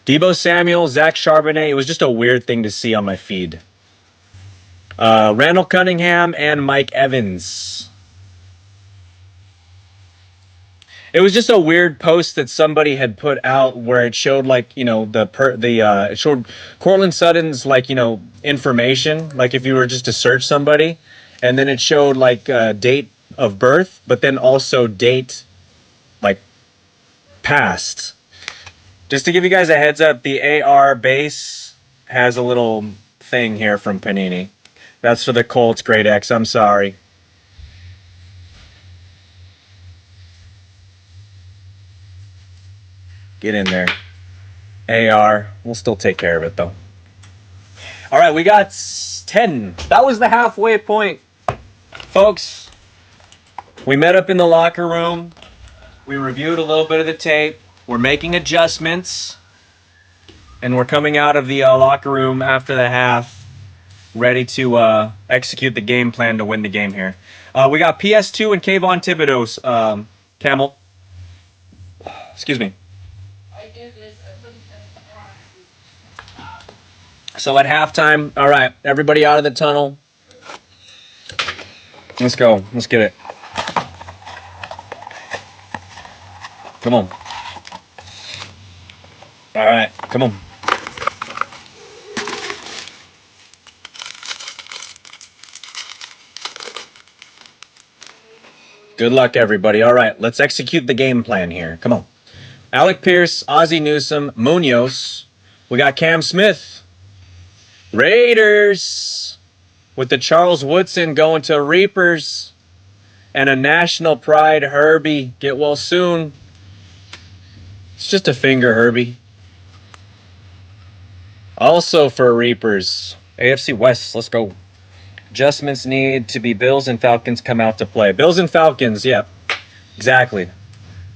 Debo Samuel, Zach Charbonnet. It was just a weird thing to see on my feed. Randall Cunningham and Mike Evans. It was just a weird post that somebody had put out where it showed it showed Cortland Sutton's information, like if you were just to search somebody, and then it showed date of birth, but then also date past. Just to give you guys a heads up, the AR base has a little thing here from Panini. That's for the Colts Grade X. I'm sorry. Get in there. AR. We'll still take care of it, though. All right, we got 10. That was the halfway point. Folks, we met up in the locker room. We reviewed a little bit of the tape. We're making adjustments. And we're coming out of the locker room after the half, ready to execute the game plan to win the game here. We got PS2 and Kayvon Thibodeau's Camel. Excuse me. So at halftime, all right, everybody out of the tunnel. Let's go. Let's get it. Come on. All right, come on. Good luck, everybody. All right, let's execute the game plan here. Come on. Alec Pierce, Ozzie Newsome, Munoz. We got Cam Smith. Raiders with the Charles Woodson going to Reapers. And a national pride, Herbie. Get well soon. It's just a finger, Herbie. Also for Reapers, AFC West, let's go. Adjustments need to be Bills and Falcons come out to play. Bills and Falcons, yeah, exactly.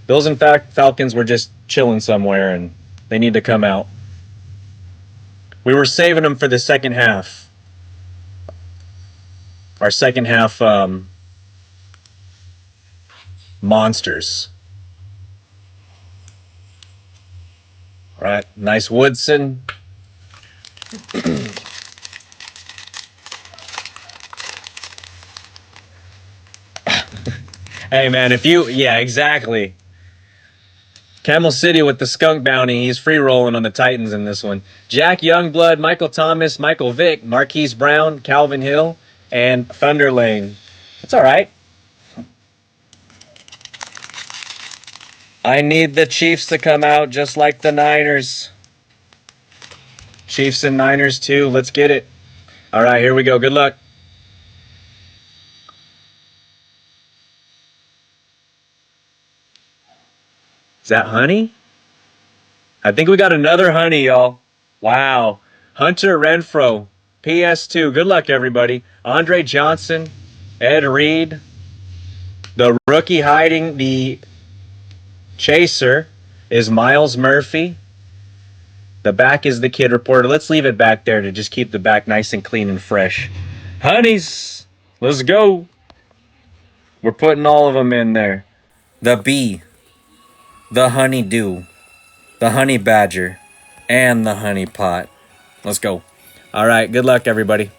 Bills and Falcons were just chilling somewhere and they need to come out. We were saving them for the second half. Our second half monsters. All right, nice Woodson. Hey man, yeah, exactly. Camel City with the skunk bounty. He's free rolling on the Titans in this one. Jack Youngblood, Michael Thomas, Michael Vick, Marquise Brown, Calvin Hill, and Thunder Lane. That's all right. I need the Chiefs to come out just like the Niners. Chiefs and Niners too. Let's get it. All right, here we go. Good luck. Is that Honey? I think we got another Honey, y'all. Wow. Hunter Renfro, PS2. Good luck, everybody. Andre Johnson, Ed Reed. The rookie hiding the chaser is Miles Murphy. The back is the kid reporter. Let's leave it back there to just keep the back nice and clean and fresh. Honeys, let's go. We're putting all of them in there. The B. the honeydew, the honey badger, and the honey pot. Let's go. All right, good luck, everybody.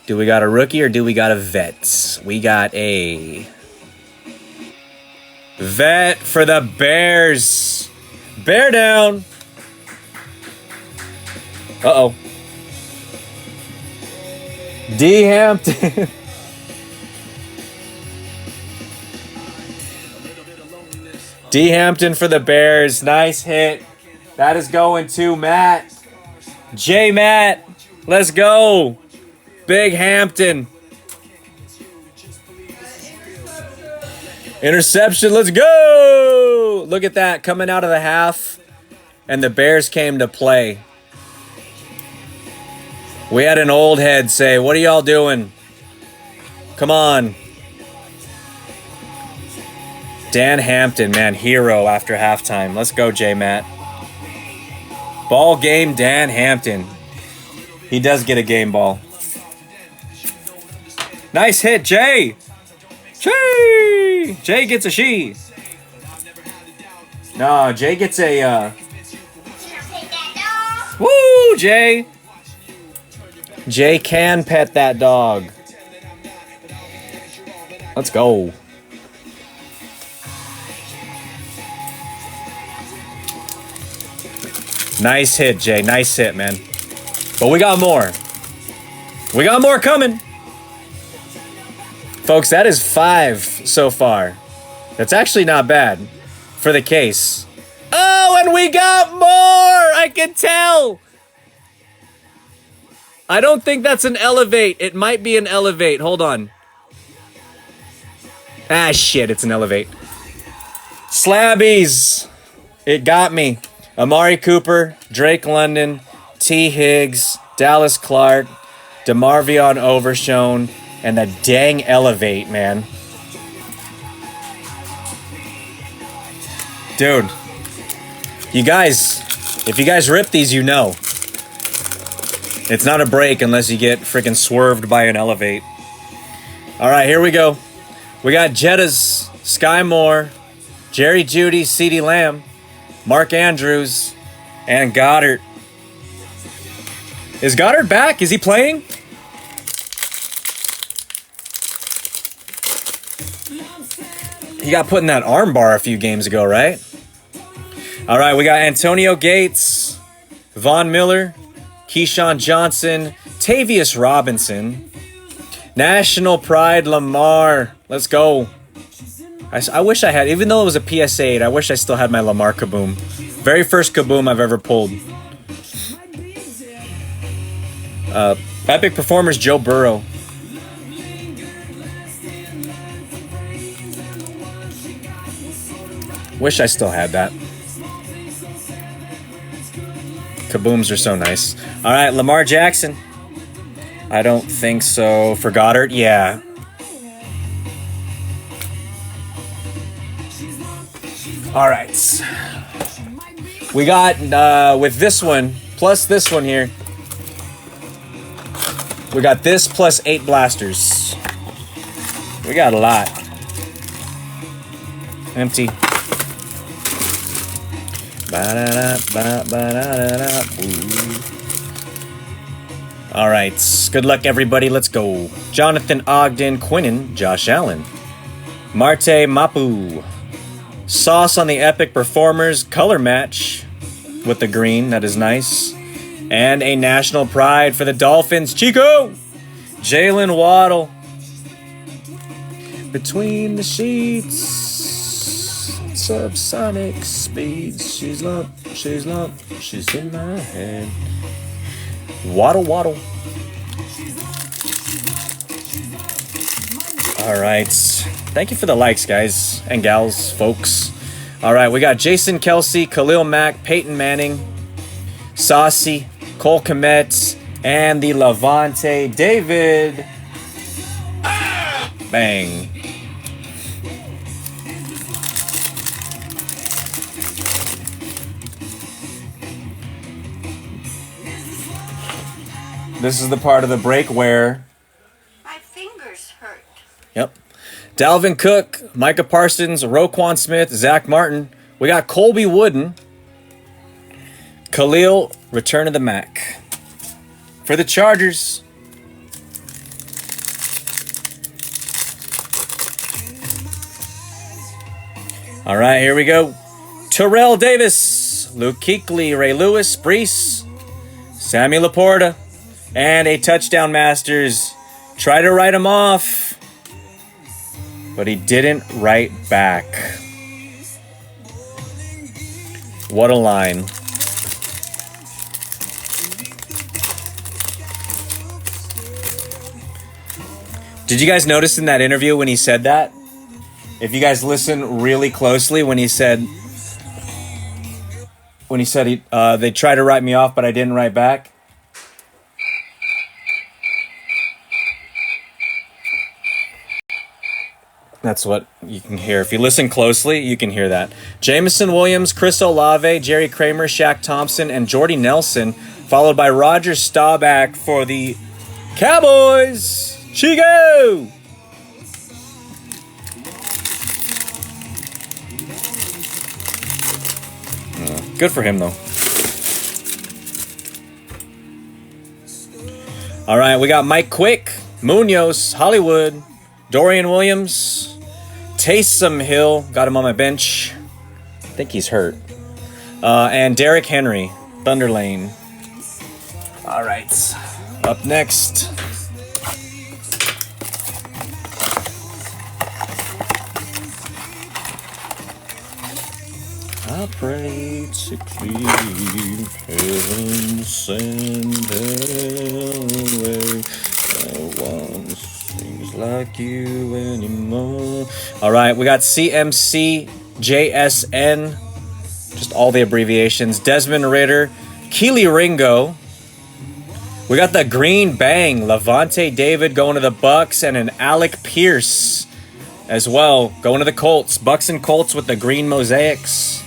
Do we got a rookie or do we got a vet? We got a vet for the Bears. Bear down. Uh-oh. D. Hampton. D. Hampton for the Bears. Nice hit. That is going to Matt. J. Matt. Let's go. Big Hampton. Interception. Let's go. Look at that. Coming out of the half. And the Bears came to play. We had an old head say, "What are y'all doing? Come on." Dan Hampton, man, hero after halftime. Let's go, J-Matt. Ball game, Dan Hampton. He does get a game ball. Nice hit, Jay. Jay gets a she. No, Jay gets a, Woo, Jay. Jay can pet that dog. Let's go. Nice hit, Jay. Nice hit, man. But we got more. We got more coming. Folks, that is 5 so far. That's actually not bad for the case. Oh, and we got more! I can tell! I don't think that's an elevate. It might be an elevate. Hold on. Ah, shit. It's an elevate. Slabbies. It got me. Amari Cooper, Drake London, T. Higgs, Dallas Clark, DeMarvion Overshone, and the dang elevate, man. Dude. You guys, if you guys rip these, you know. It's not a break unless you get freaking swerved by an elevate. All right, here we go. We got Jettas, Sky Moore, Jerry Jeudy, CeeDee Lamb, Mark Andrews, and Goddard. Is Goddard back? Is he playing? He got put in that arm bar a few games ago, right? All right, we got Antonio Gates, Von Miller, Keyshawn Johnson, Tavius Robinson, National Pride Lamar. Let's go. I wish I had, even though it was a PSA 8, I wish I still had my Lamar Kaboom. Very first Kaboom I've ever pulled. Epic Performers Joe Burrow. Wish I still had that. Kabooms are so nice. All right, Lamar Jackson. I don't think so. For Goddard, yeah. All right. We got, with this one, plus this one here, we got this plus 8 blasters. We got a lot. Empty. All right. Good luck, everybody. Let's go. Jonathan Ogden, Quinnen, Josh Allen, Marte Mapu. Sauce on the Epic Performers color match with the green. That is nice. And a national pride for the Dolphins. Chico! Jalen Waddle. Between the sheets. Subsonic speeds. She's in my head. Waddle. All right. Thank you for the likes, guys and gals, folks. All right, we got Jason Kelsey, Khalil Mack, Peyton Manning, Saucy, Cole Kmet, and the Levante David. Bang. This is the part of the break where... my fingers hurt. Yep. Dalvin Cook, Micah Parsons, Roquan Smith, Zach Martin. We got Colby Wooden. Khalil, return of the Mac. For the Chargers. All right, here we go. Terrell Davis, Luke Kuechly, Ray Lewis, Brees, Sammy Laporta, and a touchdown Masters. Try to write him off, but he didn't write back. What a line. Did you guys notice in that interview when he said that? If you guys listen really closely, when he said they tried to write me off, but I didn't write back. That's what you can hear. If you listen closely, you can hear that. Jameson Williams, Chris Olave, Jerry Kramer, Shaq Thompson, and Jordy Nelson, followed by Roger Staubach for the Cowboys. Chico! Good for him, though. All right, we got Mike Quick, Munoz, Hollywood, Dorian Williams, Taysom Hill. Got him on my bench. I think he's hurt. And Derrick Henry, Thunder Lane. All right. Up next. I prayed 16, heaven send away. No one sings like you anymore. All right, we got CMC, JSN, just all the abbreviations. Desmond Ritter, Keely Ringo. We got the Green Bang, Levante David going to the Bucks, and an Alec Pierce as well going to the Colts. Bucks and Colts with the green mosaics.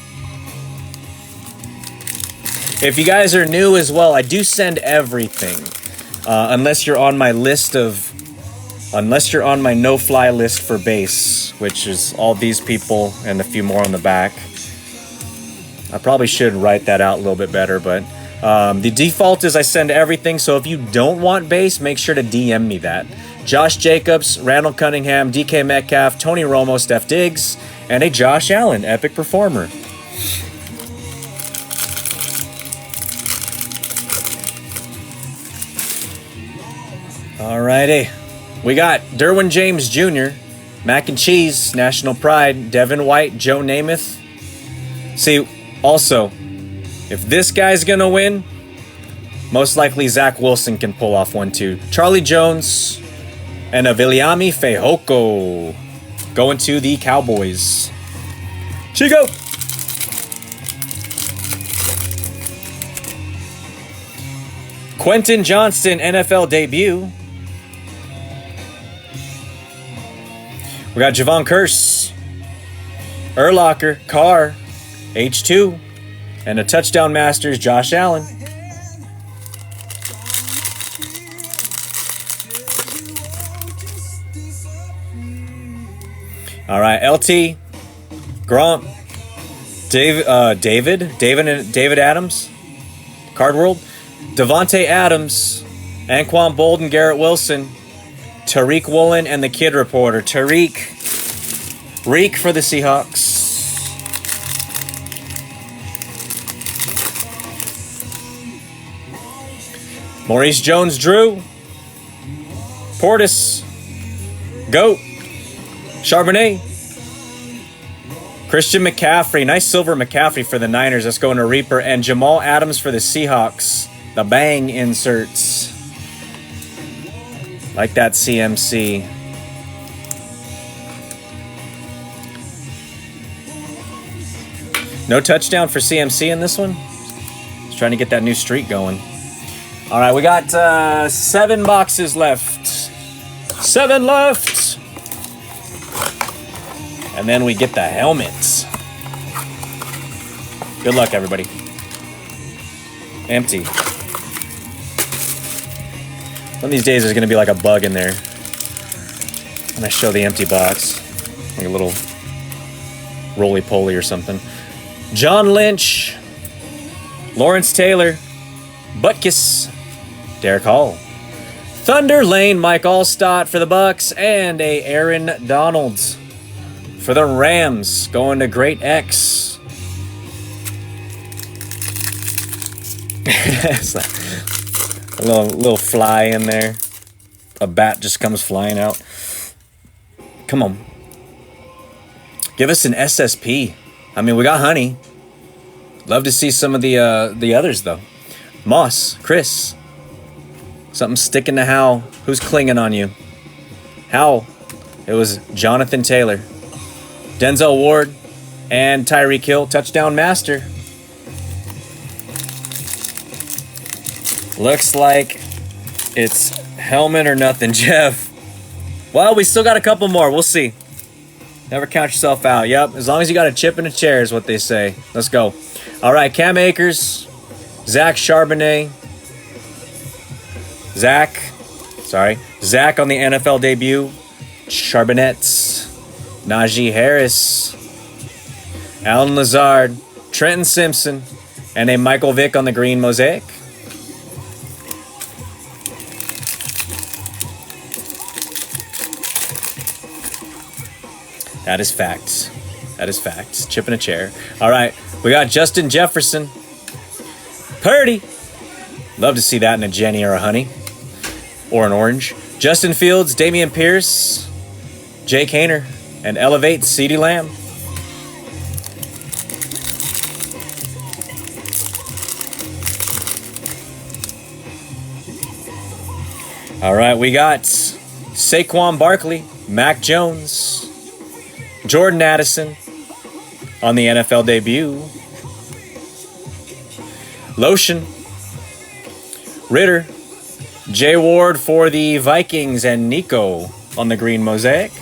If you guys are new as well, I do send everything. Unless you're on my no-fly list for base, which is all these people and a few more on the back. I probably should write that out a little bit better, but the default is I send everything, so if you don't want base, make sure to DM me that. Josh Jacobs, Randall Cunningham, DK Metcalf, Tony Romo, Steph Diggs, and a Josh Allen, epic performer. Alrighty, we got Derwin James Jr., Mac and Cheese, National Pride, Devin White, Joe Namath. See, also, if this guy's gonna win, most likely Zach Wilson can pull off one too. Charlie Jones and a Viliami Fehoko going to the Cowboys. Chico! Quentin Johnston, NFL debut. We got Javon Curse, Urlacher, Carr, H2, and a touchdown Masters, Josh Allen. All right, LT, Grant, David Adams, Card World, Devontae Adams, Anquan Bolden, Garrett Wilson, Tariq Woolen, and the Kid Reporter. Reek for the Seahawks. Maurice Jones-Drew, Portis, Goat, Charbonnet, Christian McCaffrey, nice silver McCaffrey for the Niners. Let's go into Reaper, and Jamal Adams for the Seahawks. The bang inserts. Like that CMC. No touchdown for CMC in this one. Just trying to get that new streak going. All right, we got 7 boxes left. 7 left. And then we get the helmets. Good luck, everybody. Empty. One of these days there's going to be like a bug in there. And I show the empty box. Like a little roly-poly or something. John Lynch, Lawrence Taylor, Butkus, Derek Hall, Thunder Lane, Mike Allstott for the Bucks, and a Aaron Donalds for the Rams, going to Great X. a little fly in there. A bat just comes flying out. Come on. Give us an SSP. I mean, we got Honey. Love to see some of the others, though. Moss, Chris. Something sticking to Hal. Who's clinging on you? Hal. It was Jonathan Taylor. Denzel Ward and Tyreek Hill. Touchdown master. Looks like it's helmet or nothing, Jeff. Well, we still got a couple more. We'll see. Never count yourself out. Yep, as long as you got a chip in a chair is what they say. Let's go. All right, Cam Akers, Zach Charbonnet, Zach on the NFL debut, Charbonnets, Najee Harris, Alan Lazard, Trenton Simpson, and a Michael Vick on the green Mosaic. That is facts. That is facts. Chip in a chair. All right. We got Justin Jefferson. Purdy. Love to see that in a Jenny or a Honey. Or an orange. Justin Fields, Damian Pierce, Jake Hayner, and Elevate CeeDee Lamb. All right. We got Saquon Barkley, Mac Jones, Jordan Addison on the NFL debut. Lotion, Ritter, Jay Ward for the Vikings, and Nico on the green Mosaic.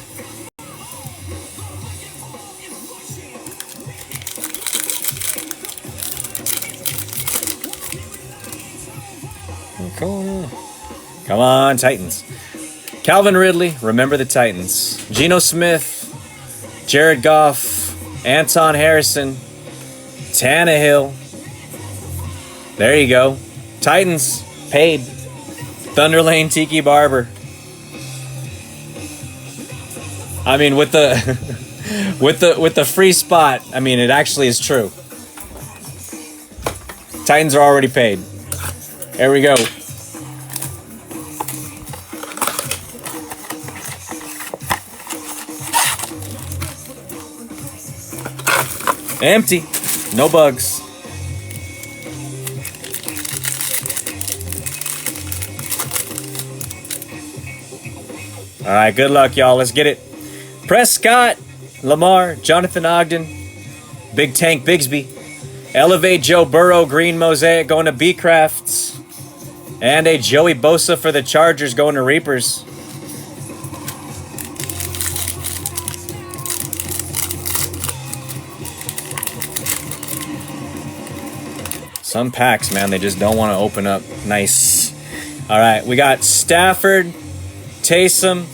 Come on, Titans. Calvin Ridley, remember the Titans. Geno Smith, Jared Goff, Anton Harrison, Tannehill. There you go. Titans paid. Thunder Lane Tiki Barber. I mean, with the with the free spot, I mean, it actually is true. Titans are already paid. There we go. Empty. No bugs. All right, good luck, y'all. Let's get it. Prescott, Lamar, Jonathan Ogden, Big Tank Bigsby, Elevate Joe Burrow, green Mosaic going to B-Crafts, and a Joey Bosa for the Chargers going to Reapers. Some packs, man, they just don't want to open up nice. All right, we got Stafford, Taysom,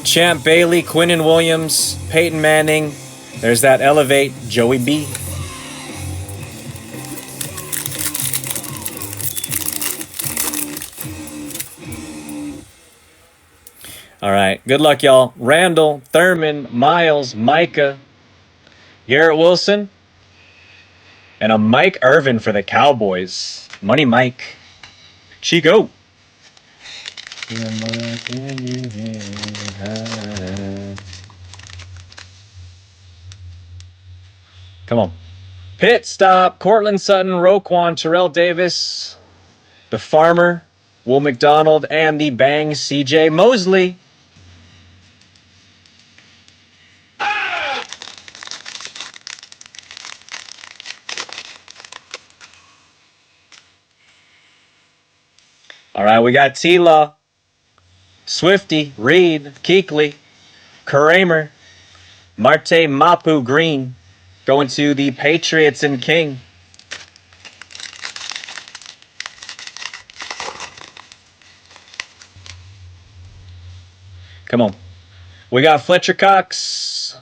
Champ Bailey, Quinnen Williams, Peyton Manning. There's that Elevate, Joey B. All right, good luck, y'all. Randall, Thurman, Miles, Micah, Garrett Wilson, and a Mike Irvin for the Cowboys. Money Mike. Chico. Come on. Pit stop. Cortland Sutton, Roquan, Terrell Davis, the Farmer, Will McDonald, and the Bang CJ Mosley. All right, we got T-Law, Swifty, Reed, Keekley, Kramer, Marte Mapu Green going to the Patriots and King. Come on. We got Fletcher Cox,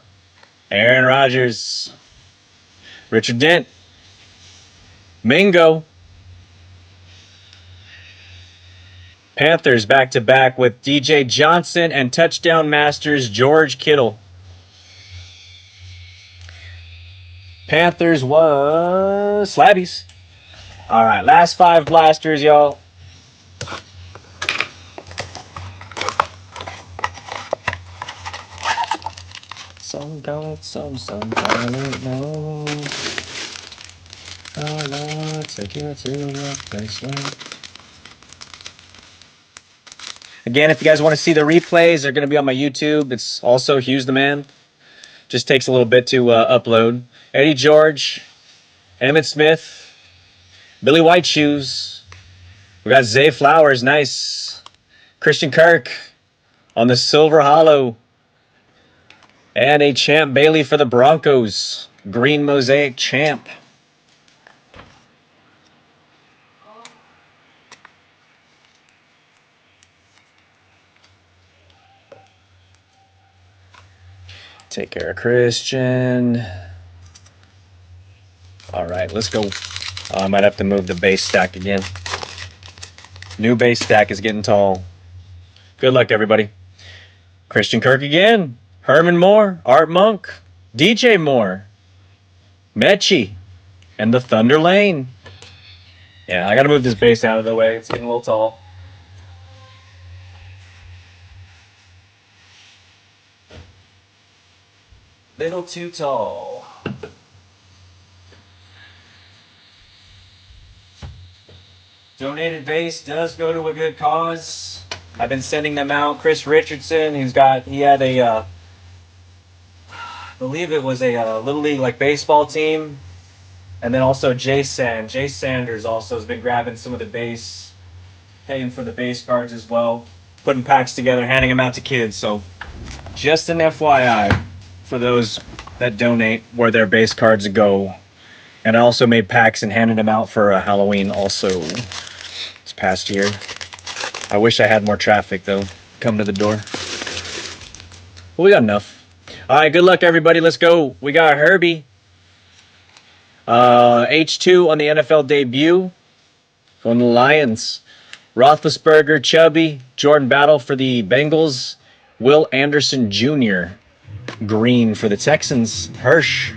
Aaron Rodgers. Richard Dent. Mingo. Panthers back-to-back with DJ Johnson and touchdown masters George Kittle. Panthers was Slabbies. All right, last 5 blasters, y'all. Some don't, some don't know. Oh, no, take you to a place where... Again, if you guys want to see the replays, they're going to be on my YouTube. It's also Hughes the Man. Just takes a little bit to upload. Eddie George, Emmett Smith, Billy White Shoes. We got Zay Flowers, nice. Christian Kirk on the Silver Hollow. And a Champ Bailey for the Broncos. Green Mosaic Champ. Take care of Christian. All right, let's go. I might have to move the base stack again. New base stack is getting tall. Good luck, everybody. Christian Kirk again. Herman Moore. Art Monk. DJ Moore. Mechie. And the Thunder Lane. Yeah, I got to move this base out of the way. It's getting a little tall. Little too tall. Donated base does go to a good cause. I've been sending them out. Chris Richardson, he had a, I believe it was a Little League like baseball team. And then also Jay Sanders also has been grabbing some of the base, paying for the base cards as well. Putting packs together, handing them out to kids. So just an FYI for those that donate where their base cards go. And I also made packs and handed them out for Halloween also this past year. I wish I had more traffic, though, come to the door. Well, we got enough. All right, good luck, everybody. Let's go. We got Herbie. H2 on the NFL debut from the Lions. Roethlisberger, Chubby, Jordan Battle for the Bengals. Will Anderson Jr. Green for the Texans. Hirsch.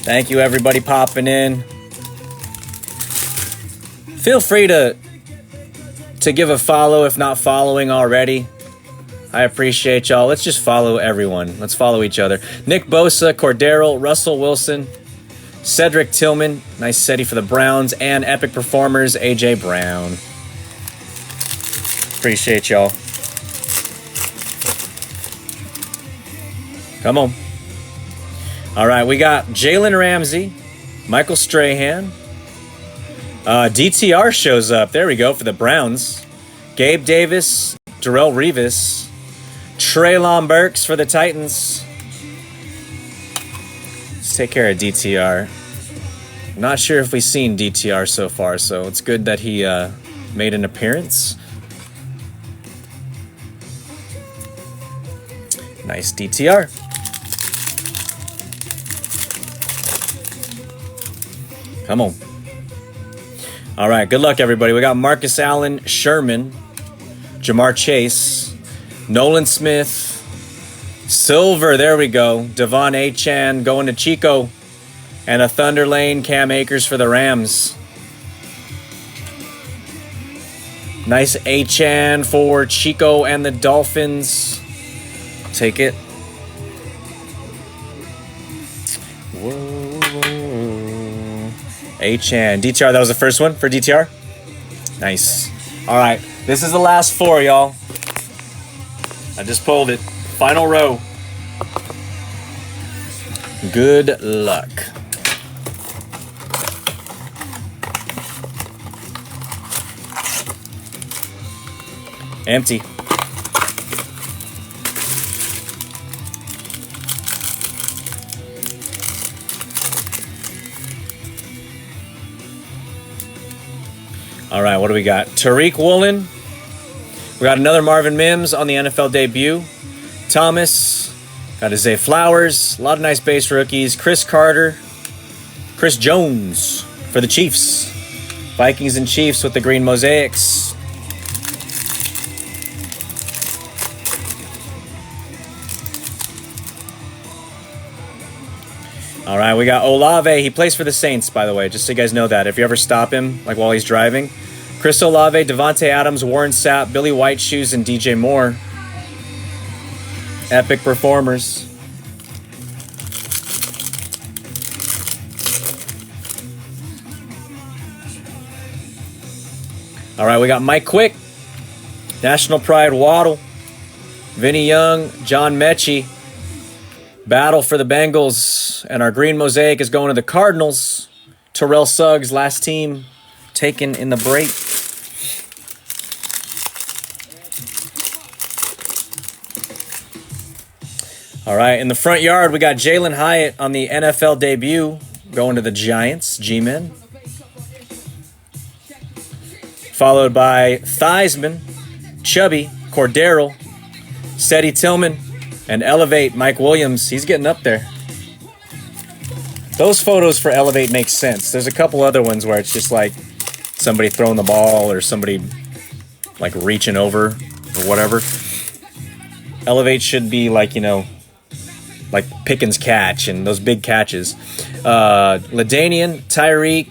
Thank you, everybody popping in. Feel free to give a follow if not following already. I appreciate y'all. Let's just follow everyone. Let's follow each other. Nick Bosa, Cordero, Russell Wilson, Cedric Tillman, nice SETI for the Browns, and Epic Performers, AJ Brown. Appreciate y'all. Come on. All right, we got Jalen Ramsey, Michael Strahan. DTR shows up. There we go for the Browns. Gabe Davis, Darrell Revis, Treylon Burks for the Titans. Let's take care of DTR. Not sure if we've seen DTR so far, so it's good that he made an appearance. Nice DTR. Come on. All right, good luck, everybody. We got Marcus Allen, Sherman, Jamar Chase, Nolan Smith, Silver, there we go. Devon Achane going to Chico, and a Thunder Lane, Cam Akers for the Rams. Nice Achane for Chico and the Dolphins. Take it. Whoa. Achane. DTR, that was the first one for DTR? Nice. All right, this is the last 4, y'all. I just pulled it. Final row. Good luck. Empty. All right, what do we got? Tariq Woolen, We got another Marvin Mims on the NFL debut. Thomas. Got Isaiah Flowers. A lot of nice base rookies. Chris Carter. Chris Jones for the Chiefs. Vikings and Chiefs with the green mosaics. All right, we got Olave. He plays for the Saints, by the way, just so you guys know that. If you ever stop him, like while he's driving. Chris Olave, Devontae Adams, Warren Sapp, Billy Whiteshoes, and DJ Moore. Epic performers. All right, we got Mike Quick, National Pride Waddle, Vinny Young, John Mechie. Battle for the Bengals, and our green mosaic is going to the Cardinals. Terrell Suggs, last team taken in the break. All right, in the front yard, we got Jalen Hyatt on the NFL debut, going to the Giants, G-Men. Followed by Theismann, Chubby, Cordero, Seti Tillman, and Elevate, Mike Williams. He's getting up there. Those photos for Elevate make sense. There's a couple other ones where it's just like somebody throwing the ball or somebody like reaching over or whatever. Elevate should be like, you know, like Pickens' catch and those big catches. LaDainian, Tyreek,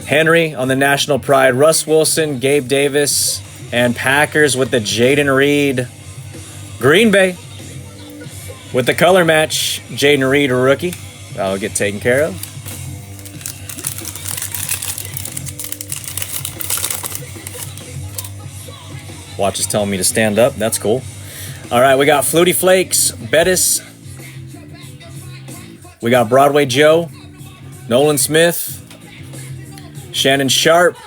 Henry on the National Pride, Russ Wilson, Gabe Davis, and Packers with the Jaden Reed. Green Bay with the color match, Jaden Reed, a rookie. That'll get taken care of. Watch is telling me to stand up. That's cool. All right, we got Flutie Flakes, Bettis. We got Broadway Joe, Nolan Smith, Shannon Sharp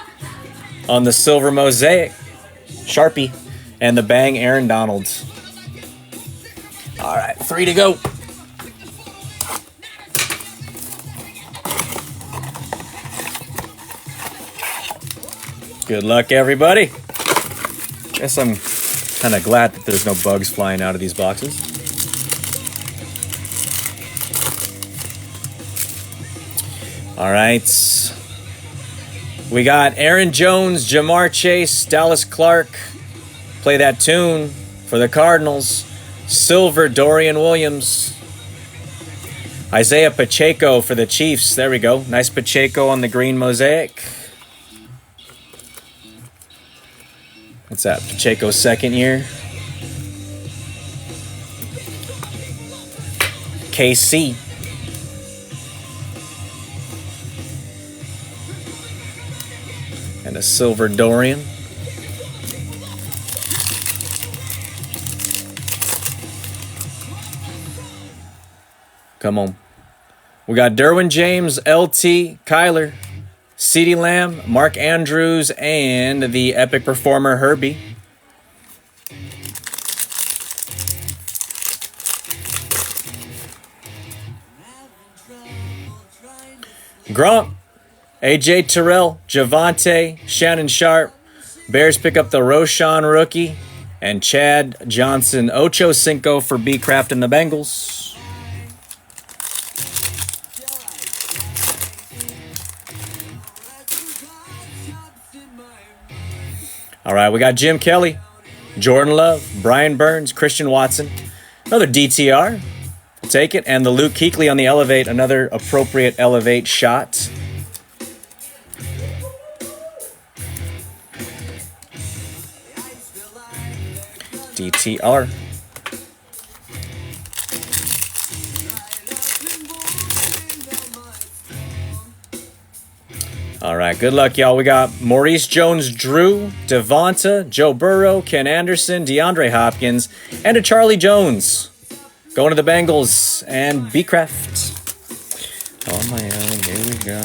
on the silver mosaic, Sharpie, and the Bang Aaron Donald. All right, 3 to go. Good luck, everybody. Guess I'm kind of glad that there's no bugs flying out of these boxes. All right. We got Aaron Jones, Jamar Chase, Dallas Clark. Play that tune for the Cardinals. Silver, Dorian Williams. Isaiah Pacheco for the Chiefs. There we go. Nice Pacheco on the green mosaic. What's that? Pacheco's second year. KC. And a silver Dorian. Come on. We got Derwin James, LT, Kyler, CeeDee Lamb, Mark Andrews, and the epic performer Herbie. Gronk, AJ Terrell, Javonte, Shannon Sharp. Bears pick up the Roshan rookie, and Chad Johnson, Ocho Cinco for B-Craft and the Bengals. All right, we got Jim Kelly, Jordan Love, Brian Burns, Christian Watson, another DTR. I'll take it. And the Luke Kuechly on the Elevate, another appropriate Elevate shot. DTR. All right, good luck, y'all. We got Maurice Jones-Drew, Devonta, Joe Burrow, Ken Anderson, DeAndre Hopkins, and a Charlie Jones. Going to the Bengals and B-Craft. On my own, here we go.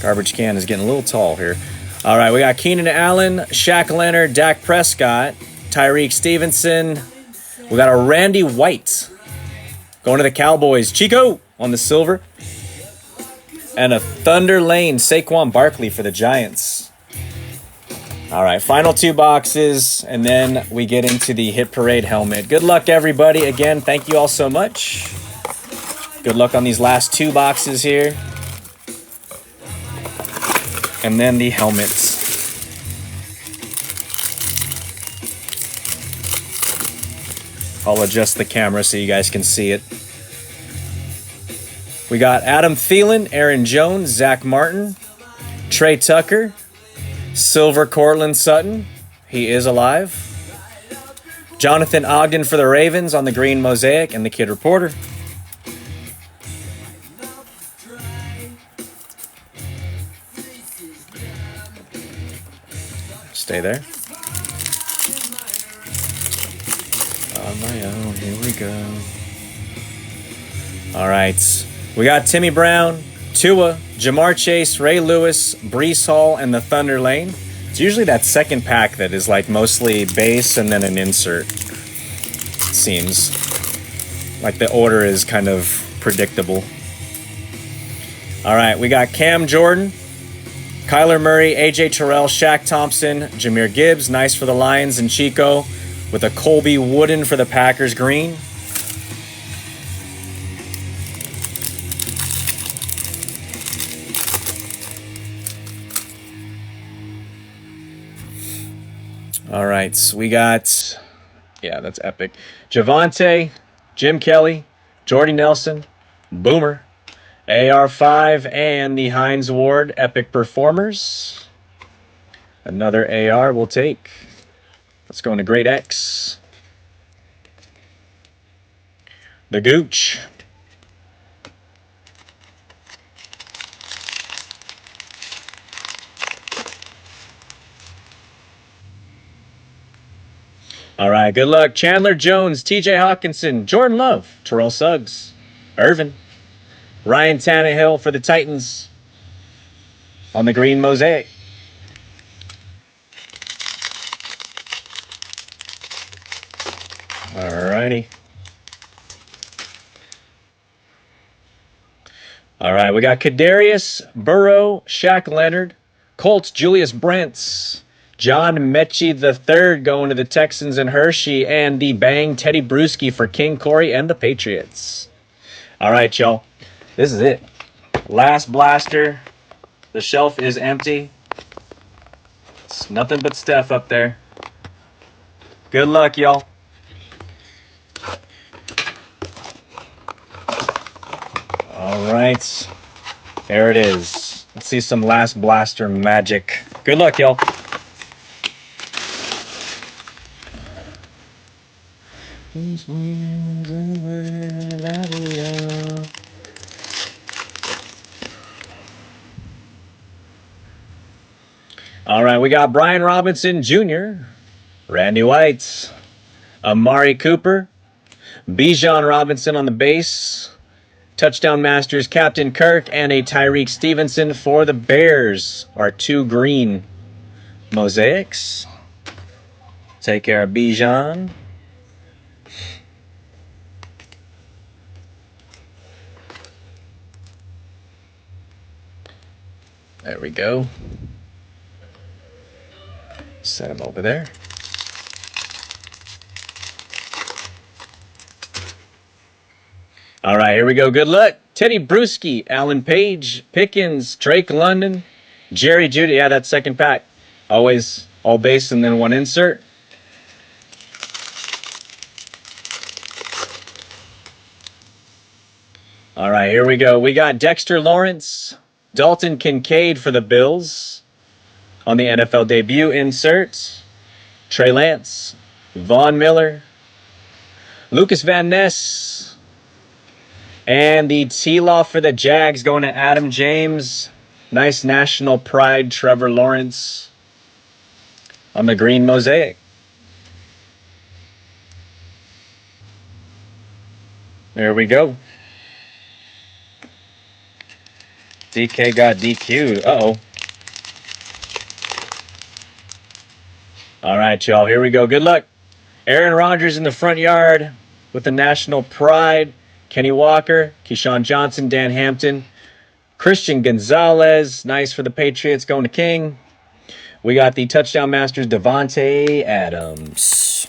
Garbage can is getting a little tall here. All right, we got Keenan Allen, Shaq Leonard, Dak Prescott, Tyreek Stevenson. We got a Randy White. Going to the Cowboys. Chico on the silver. And a Thunder Lane Saquon Barkley for the Giants. All right, final 2 boxes, and then we get into the Hit Parade helmet. Good luck, everybody. Again, thank you all so much. Good luck on these last 2 boxes here. And then the helmets. I'll adjust the camera so you guys can see it. We got Adam Thielen, Aaron Jones, Zach Martin, Trey Tucker, Silver Cortland Sutton. He is alive. Jonathan Ogden for the Ravens on the green Mosaic and the Kid Reporter. Stay there. On my own, here we go. All right. We got Timmy Brown, Tua, Jamar Chase, Ray Lewis, Breece Hall, and the Thunder Lane. It's usually that second pack that is like mostly base and then an insert. It seems like the order is kind of predictable. All right, we got Cam Jordan, Kyler Murray, AJ Terrell, Shaq Thompson, Jahmyr Gibbs, nice for the Lions, and Chico with a Colby Wooden for the Packers green. All right, so we got, yeah, that's epic. Javonte, Jim Kelly, Jordy Nelson, Boomer, AR5, and the Hines Ward Epic Performers. Another AR we'll take. Let's go into Great X. The Gooch. All right, good luck. Chandler Jones, TJ Hawkinson, Jordan Love, Terrell Suggs, Irvin, Ryan Tannehill for the Titans on the green Mosaic. All righty. All right, we got Kadarius, Burrow, Shaq Leonard, Colts, Julius Brents, John Mechie III going to the Texans and Hershey, and the Bang Teddy Bruschi for King Corey and the Patriots. All right, y'all. This is it. Last blaster. The shelf is empty. It's nothing but Steph up there. Good luck, y'all. All right. There it is. Let's see some last blaster magic. Good luck, y'all. All right, we got Brian Robinson Jr., Randy White, Amari Cooper, Bijan Robinson on the base, Touchdown Masters Captain Kirk, and a Tyreek Stevenson for the Bears. Our 2 green Mosaics. Take care of Bijan. There we go. Set him over there. All right, here we go. Good luck. Teddy Bruschi, Alan Page, Pickens, Drake London, Jerry Jeudy. Yeah, that second pack. Always all base and then 1 insert. All right, here we go. We got Dexter Lawrence, Dalton Kincaid for the Bills on the NFL debut insert. Trey Lance, Von Miller, Lucas Van Ness, and the T-Law for the Jags going to Adam James. Nice national pride, Trevor Lawrence on the green Mosaic. There we go. DK got DQ'd. Uh-oh. All right, y'all. Here we go. Good luck. Aaron Rodgers in the front yard with the national pride. Kenny Walker, Keyshawn Johnson, Dan Hampton, Christian Gonzalez, nice for the Patriots, going to King. We got the touchdown masters, Devontae Adams.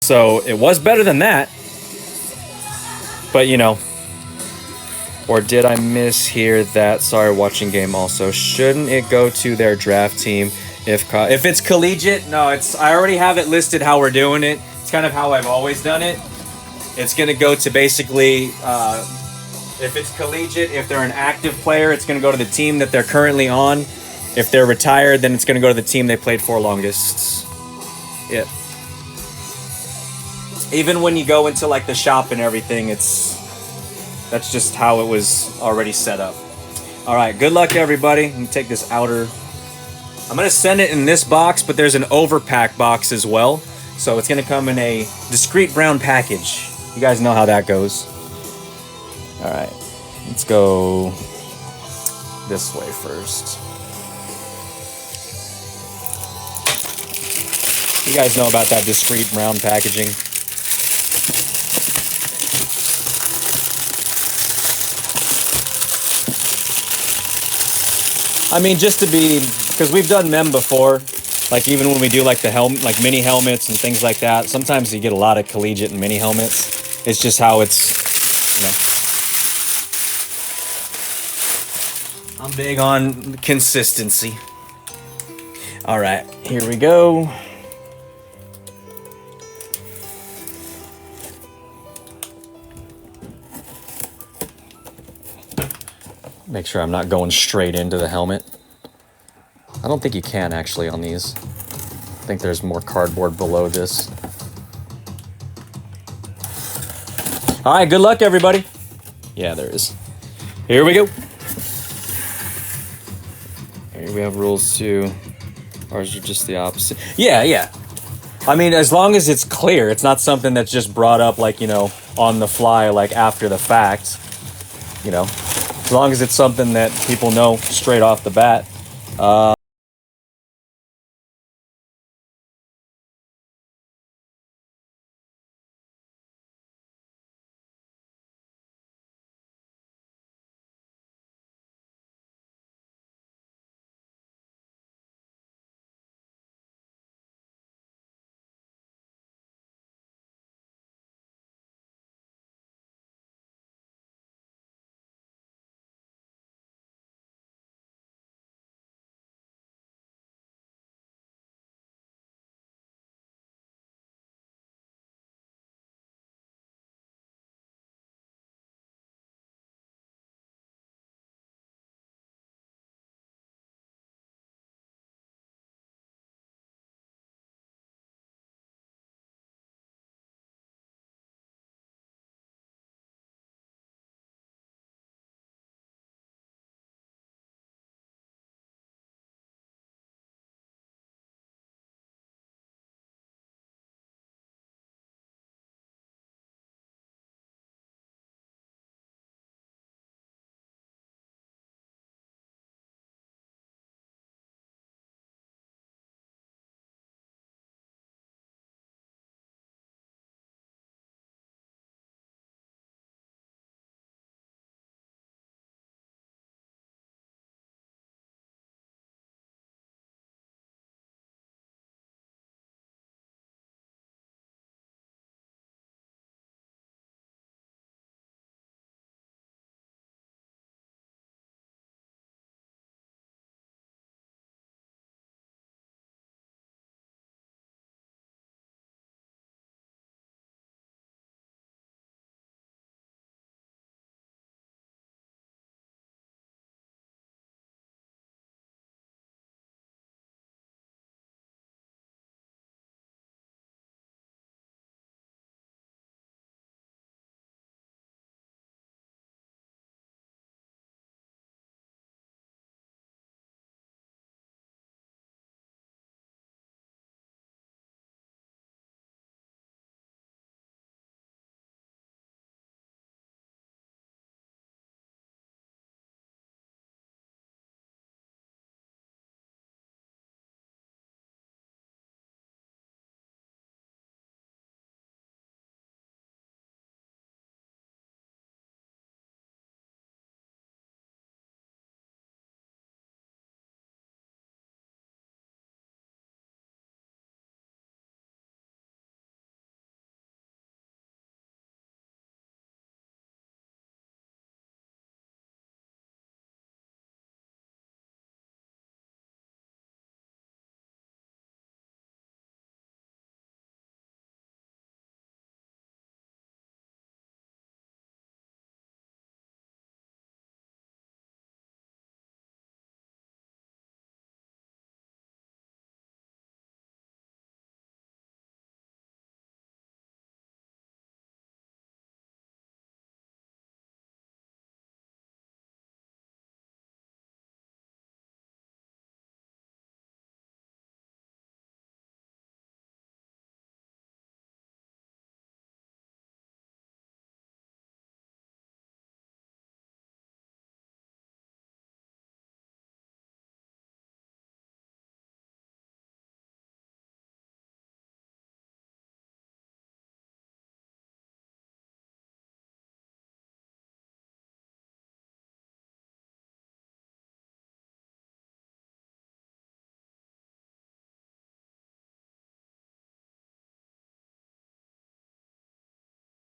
So it was better than that. But, you know, or did I mishear that? Sorry, watching game also. Shouldn't it go to their draft team if it's collegiate? No, it's I already have it listed how we're doing it. It's kind of how I've always done it. It's going to go to basically if it's collegiate, if they're an active player, it's going to go to the team that they're currently on. If they're retired, then it's going to go to the team they played for longest. Yep. Even when you go into like the shop and everything, that's just how it was already set up. All right, good luck everybody. Let me take this outer. I'm gonna send it in this box, but there's an overpack box as well. So it's gonna come in a discreet brown package. You guys know how that goes. All right, let's go this way first. You guys know about that discreet brown packaging. I mean, just to be, because we've done them before, like even when we do like the helmet, like mini helmets and things like that. Sometimes you get a lot of collegiate and mini helmets. It's just how it's, you know. I'm big on consistency. All right, here we go. Make sure I'm not going straight into the helmet. I don't think you can actually on these. I think there's more cardboard below this. All right, good luck, everybody. Yeah, there is. Here we go. Here we have rules too. Ours are just the opposite. Yeah. I mean, as long as it's clear, it's not something that's just brought up like, you know, on the fly, like after the fact. You know, as long as it's something that people know straight off the bat.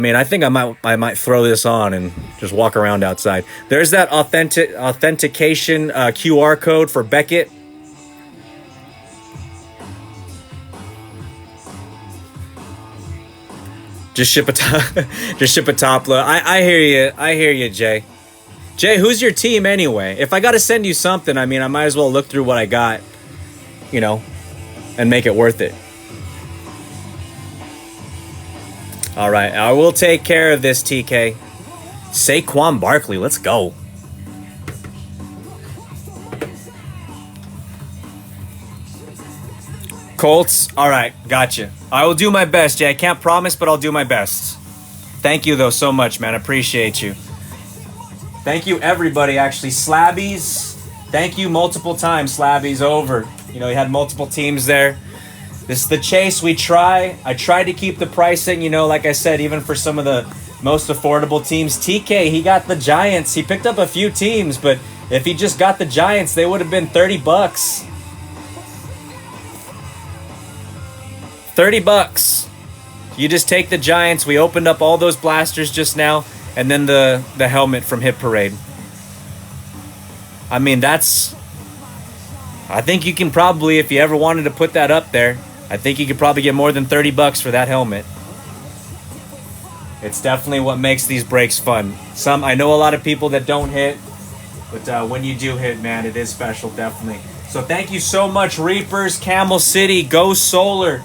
I mean, I think I might throw this on and just walk around outside. There's that authentication QR code for Beckett. Just ship a top. Just ship a top load. I hear you. I hear you, Jay. Jay, who's your team anyway? If I got to send you something, I mean, I might as well look through what I got, you know, and make it worth it. All right, I will take care of this, TK. Saquon Barkley, let's go. Colts, all right, gotcha. I will do my best, Jay. I can't promise, but I'll do my best. Thank you, though, so much, man. I appreciate you. Thank you, everybody, actually. Slabbies, thank you multiple times, Slabbies, over. You know, you had multiple teams there. This is the chase we try. I tried to keep the pricing, you know, like I said, even for some of the most affordable teams. TK, he got the Giants. He picked up a few teams, but if he just got the Giants, they would have been $30. $30. You just take the Giants. We opened up all those blasters just now, and then the helmet from Hit Parade. I mean, that's... I think you can probably, if you ever wanted to put that up there, I think you could probably get more than $30 for that helmet. It's definitely what makes these breaks fun. I know a lot of people that don't hit, but when you do hit, man, it is special, definitely. So thank you so much, Reapers, Camel City, Go Solar,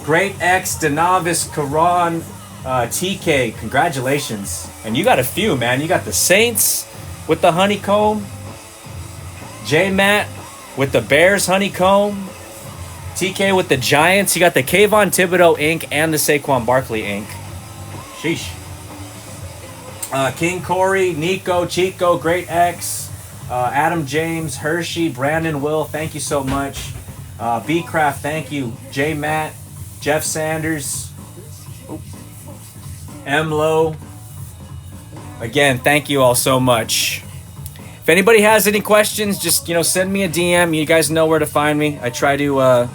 Great X, Danavis, Karan, TK, congratulations. And you got a few, man. You got the Saints with the honeycomb, J-Matt with the Bears honeycomb, TK with the Giants. You got the Kayvon Thibodeau ink and the Saquon Barkley ink. Sheesh. King Corey, Nico, Chico, Great X, Adam James, Hershey, Brandon Will, thank you so much. B-Craft, thank you. J-Matt, Jeff Sanders, M. Lowe. Again, thank you all so much. If anybody has any questions, just, you know, send me a DM. You guys know where to find me. I try to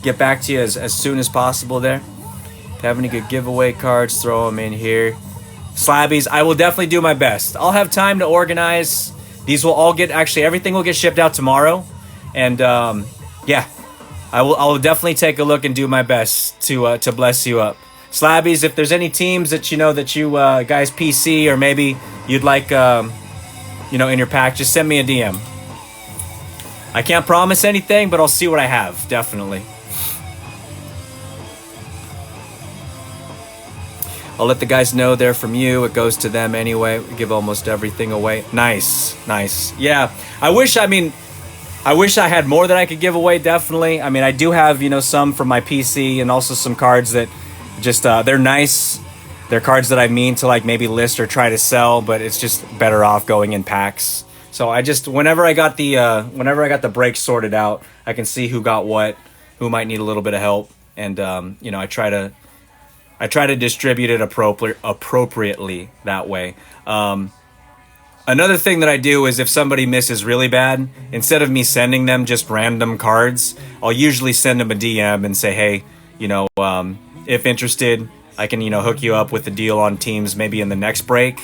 get back to you as soon as possible there. If you have any good giveaway cards, throw them in here. Slabbies, I will definitely do my best. I'll have time to organize. These will all get, actually, everything will get shipped out tomorrow. And, yeah, I will definitely take a look and do my best to bless you up. Slabbies, if there's any teams that you know that you guys PC or maybe you'd like, you know, in your pack, just send me a DM. I can't promise anything, but I'll see what I have, definitely. I'll let the guys know they're from you. It goes to them anyway. We give almost everything away. Nice, nice. Yeah, I wish I had more that I could give away, definitely. I mean, I do have, you know, some from my PC and also some cards that just, they're nice. They're cards that I mean to, like, maybe list or try to sell, but it's just better off going in packs. So I just, whenever I got the breaks sorted out, I can see who got what, who might need a little bit of help. And, you know, I try to distribute it appropriately that way. Another thing that I do is if somebody misses really bad, instead of me sending them just random cards, I'll usually send them a DM and say, hey, you know, if interested, I can, you know, hook you up with the deal on teams maybe in the next break.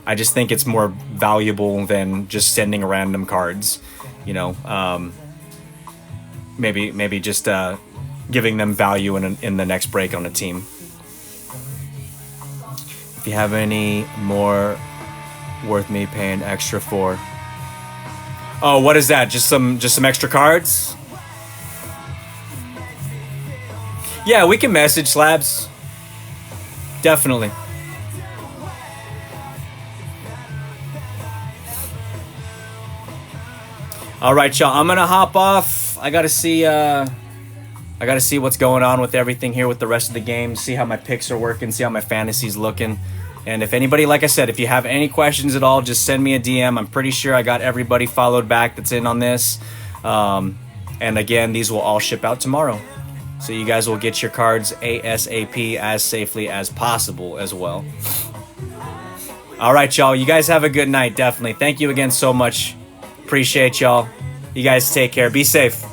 I just think it's more valuable than just sending random cards, you know. Maybe just giving them value in the next break on a team. If you have any more worth me paying extra for. Oh, what is that? Just some extra cards? Yeah, we can message Slabs. Definitely. All right, y'all. I'm gonna hop off. I gotta see what's going on with everything here with the rest of the game. See how my picks are working. See how my fantasy's looking. And if anybody, like I said, if you have any questions at all, just send me a DM. I'm pretty sure I got everybody followed back that's in on this. And again, these will all ship out tomorrow. So you guys will get your cards ASAP as safely as possible as well. All right, y'all. You guys have a good night, definitely. Thank you again so much. Appreciate y'all. You guys take care. Be safe.